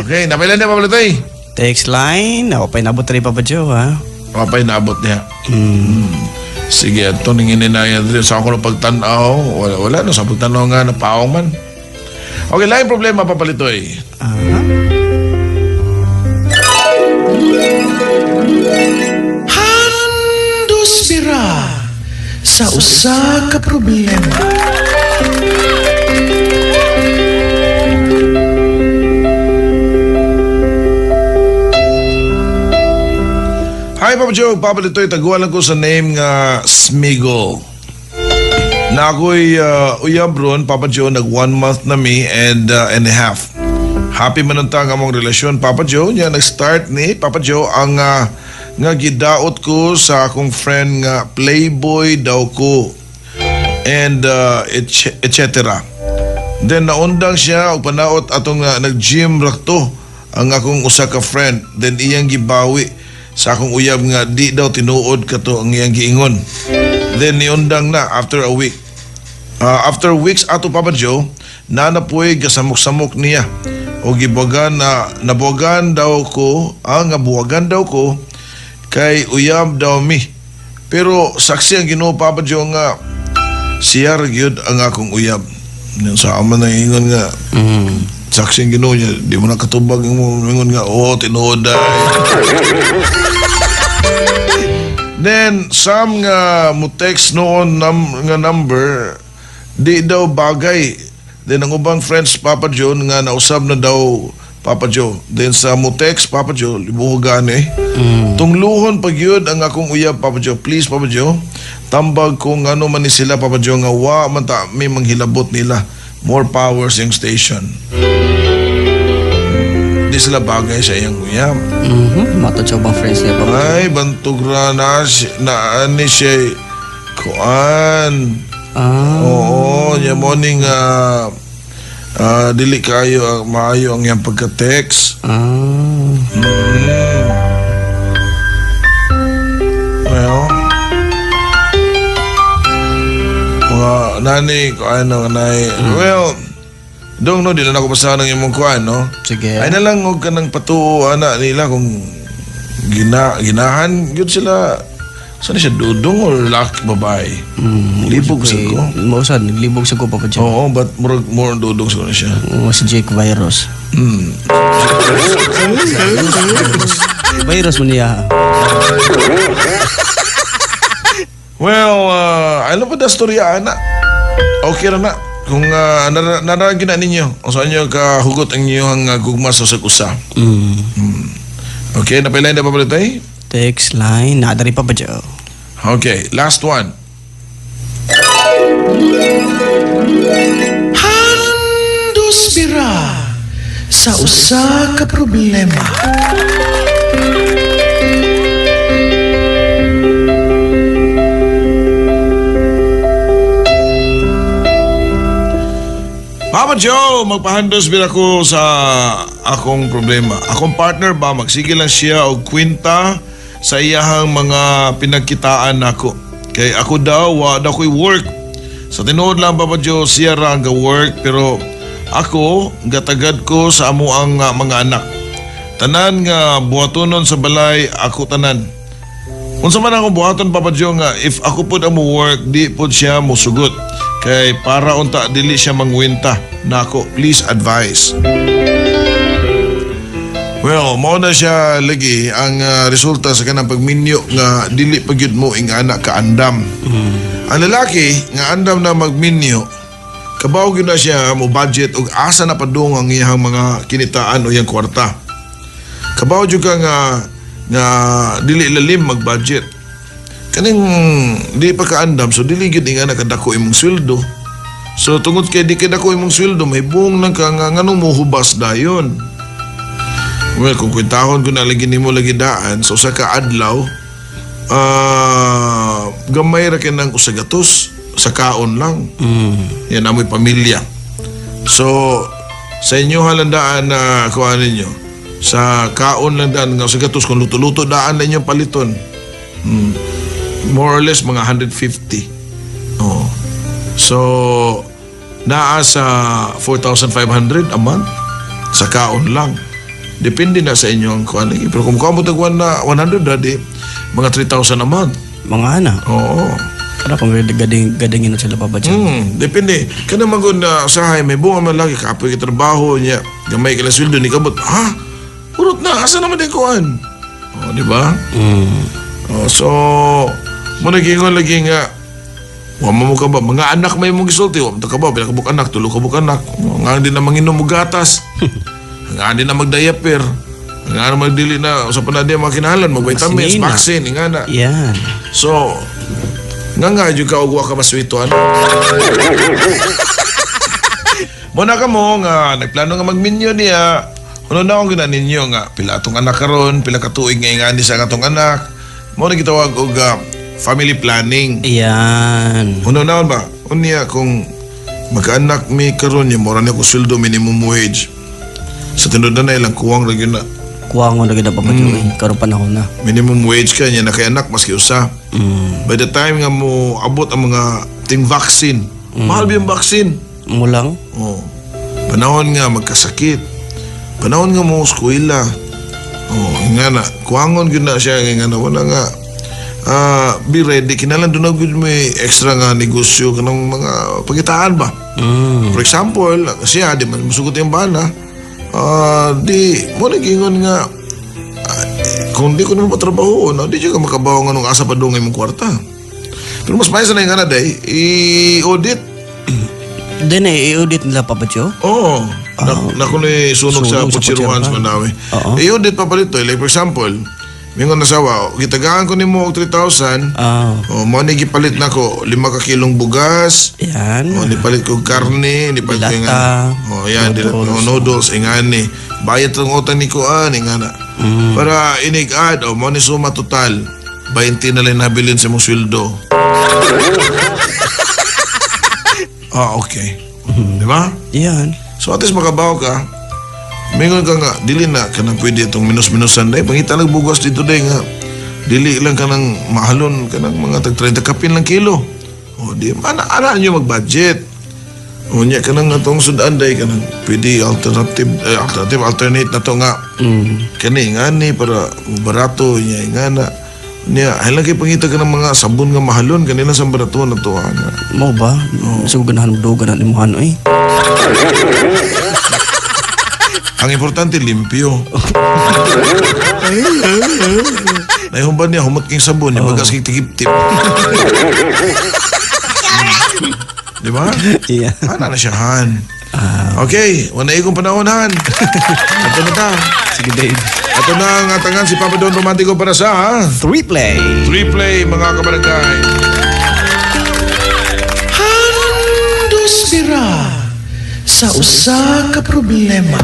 Okay, napailan niya papalitoy. Text line. Ako pa inabot rin pa ba, Jo, ha? Kapay naabot niya. Sige, ito ninginin na yan. Sa ako na pagtanaw, wala na. Sa pagtanaw nga, napaong man. Okay, laing problema, papalitoy. Handos bira sa usa ka problema. Hi, Papa Joe. Papa Litoy, taguan lang ko sa name nga Smigol. Na ako'y uyab ron, Papa Joe, nag 1 month na me and a half. Happy manuntang among relasyon, Papa Joe. Nya nag-start ni Papa Joe ang nga gidaot ko sa akong friend nga playboy daw ko. And etc. Then naundang siya og panaot atong nag-gym rakto ang akong usa ka friend. Then iyang gibawi sa akong uyab nga di daw tinuod kato ang iyang giingon. Then niundang na after a week. After weeks ato Papa Joe, nanapoy gasamok-samok niya. O gibuwagan na nabuwagan daw ko, nabuwagan daw ko kay uyab daw mi. Pero saksi ang Ginoo Papa Joe nga siya gyud ang akong uyab. Sa ama na ingon nga. Saksi ang Ginoo niya, di mo nakatubag mo ingon nga tinuod ay. Then some nga mo text noon nga number di daw bagay. Then ang ubang friends Papa Joe nga nausab na daw Papa Joe. Then sa mo text Papa Joe libuhogan tungluhon pag yun ang akong uyab Papa Joe. Please Papa Joe, tambag kung ano man ni sila Papa Joe nga wa man ta may manghilabot nila. More powers yung station. Di sila bagay sa iyang uyab. Mato siya bang friends niya Papa Joe? Ay bantog ra na ani siya kuan. Oo, niya morning dili kayo maayo ang iyang pagka-text. Well, nani kuan nanay. Well, dong no di na ako basahan ng imong kuan no. Sige. Ay na lang og kanang patuo ana nila kung ginahan gyud sila. Saan siya, dudong o lalaki babae? Libog sa ko. Mausan, naglibog sa ko Papa Joe. Oo, but more dudong sa ko na siya. Si Jake Virus. Virus mo niya. Well, ano pa da storya, ana? Okay na na. Kung naragin na ninyo, o saan nyo kahugot ang inyong gugma sa usa. Okay, napailayin na pa pala tayo? Text line, nadari Papa Joe. Okay, last one. Handos bira sa usa ka problema. Papa Joe, magpahandos bira ko sa akong problema. Akong partner ba, magsige lang siya og kwenta sa iyahang mga pinagkitaan nako. Kay ako daw, daw ko'y work. Sa tinuod lang Papa Joe, siya ra ang work pero ako, gatagad ko sa amo ang mga anak. Tanan nga buhatonon sa balay, ako tanan. Unsa man akong buhaton Papa Joe nga, if ako pud amo work, di pud siya musugot. Kay para unta dili siya mangwenta nako. Please advise. Well, mao na siya lagi ang resulta sa kanang pagminyo nga dili pagyud mo ing anak ka andam. Ang lalaki nga andam na magminyo, kabaw gyud na siya mo budget og asa na padung ang iyang mga kinitaan o iyang kwarta. Kabaw jud ka nga dili lalim mag-budget. Kaning di pa ka andam, so dili gyud nga nakadako imong sweldo. So tungod kay di kadako imong sweldo, may buong lang ka nga nganong mohubas dayon. Well, kung kwentahon ko na lagi nimo lagi daan, so sa kaadlaw, gamay ra kinang usagatos sa kaon lang. Yan amoy pamilya. So, sa inyo halandaan na kuhaan ninyo, sa kaon lang daan nga usagatos, kung luto-luto daan lang yung paliton. More or less mga 150. Oh. So, naa sa 4,500 a month sa kaon lang. Depende na sa inyo ang kuhan. Pero kung mukha mo tagwan na 100 dadi, mga 3,000 a month. Mga anak? Oo. Para kung gadingin na sila Papa Joe. Depende. Kana magod na usahay, may bunga man lagi, kapoy ka trabaho niya, gamay ka lang sweldo, ni kabot, ha? Urot na, asa naman din kuhan? O, di ba? So, mo nagingon lagi nga, wama mo ka ba? Mga anak may mong gisulti, wama ka ba? Pinakabuk anak, tulo kabuk anak. Nga din na manginom mo gatas. Nga din na magdiaper. Nga naman dili na sa panadya makinahalan, mag-vitamins, Vaccine na. vaccine, nga na. Yan. So, nga yung kaugwa ka maswituan. Muna ka mo nga, nagplano nga magminyo niya. Ano na akong gina ninyo nga, pila atong anak karon, pila katuig nga ingani sa atong anak. Muna gitawag og family planning. Yan. Ano na ba? Unya kung magkaanak mi karon niya, mura niya ko sweldo minimum wage. Sa tinod na ilang kuwang rin yun na. Kuwangon na gina papadyo. Karoon panahon na. Minimum wage ka niya na kay anak maski usa. By the time nga mo abot ang mga ting vaccine, mahal ba yung vaccine? Mulang. Oh. Panahon nga magkasakit. Panahon nga mo eskwela. Oh, nga na. Kuwangon gyud na siya nga na wala nga. Be ready kinalan do na gyud may extra nga negosyo kanang mga pagitaan ba. For example, siya di man musugot yung bana. Di mo nagingon nga kung di ko naman patrabaho, no, di siya ka makabaw nga nung asa pa doon ngayong kwarta. Pero mas maisa na yung nga na, day, i-audit. Then i-audit nila papadyo? Oo. Naku na sunog sa Sunog sa Puchiruan sa Manawi. Oo. I-audit pa palito. Like for example, mingon nasawa, gitagaan ko ni mo og 3,000. Mo ni gipalit na ko 5 ka kilong bugas. Yan. Nipalit ko karne, nipalit ko Dilata, yan, noodles, ingani. Bayad ng utang ni Kuan, ingana. Para inig-add, mo ni suma total, 20 na lang nabilin sa mong sweldo. Okay. Di ba? Yan. So at least makabaw ka, mingon ka nga, dili na ka nang pwede itong minus-minusan day. Pangita lang bugas dito day nga, dili lang ka nang mahalon ka ng mga tag-30 kapin lang kilo. O di, ana nyo mag-budget. O niya ka nang itong sudan day, ka nang pwede alternate na to nga. Kani nga ni, para barato niya, nga na. Niya, ay lang kayo pangita ka ng mga sabon nga mahalon, kanila sa barato na to. Mo ba? So ganahan mo doon, ganahan mo ano eh. Ang importante, limpyo. Naihumbad niya, humot king sabon, niya bagas king tikip-tip. Di ba? Yeah. Ana na siya, Han. Okay, wala ikong panahon, Han. Ito na ta. Sige, Dave. Ito na ang atangan si Papa Don Romantico para sa 3-play. 3-play, mga kabarangay. Handos bira sa usa ka problema.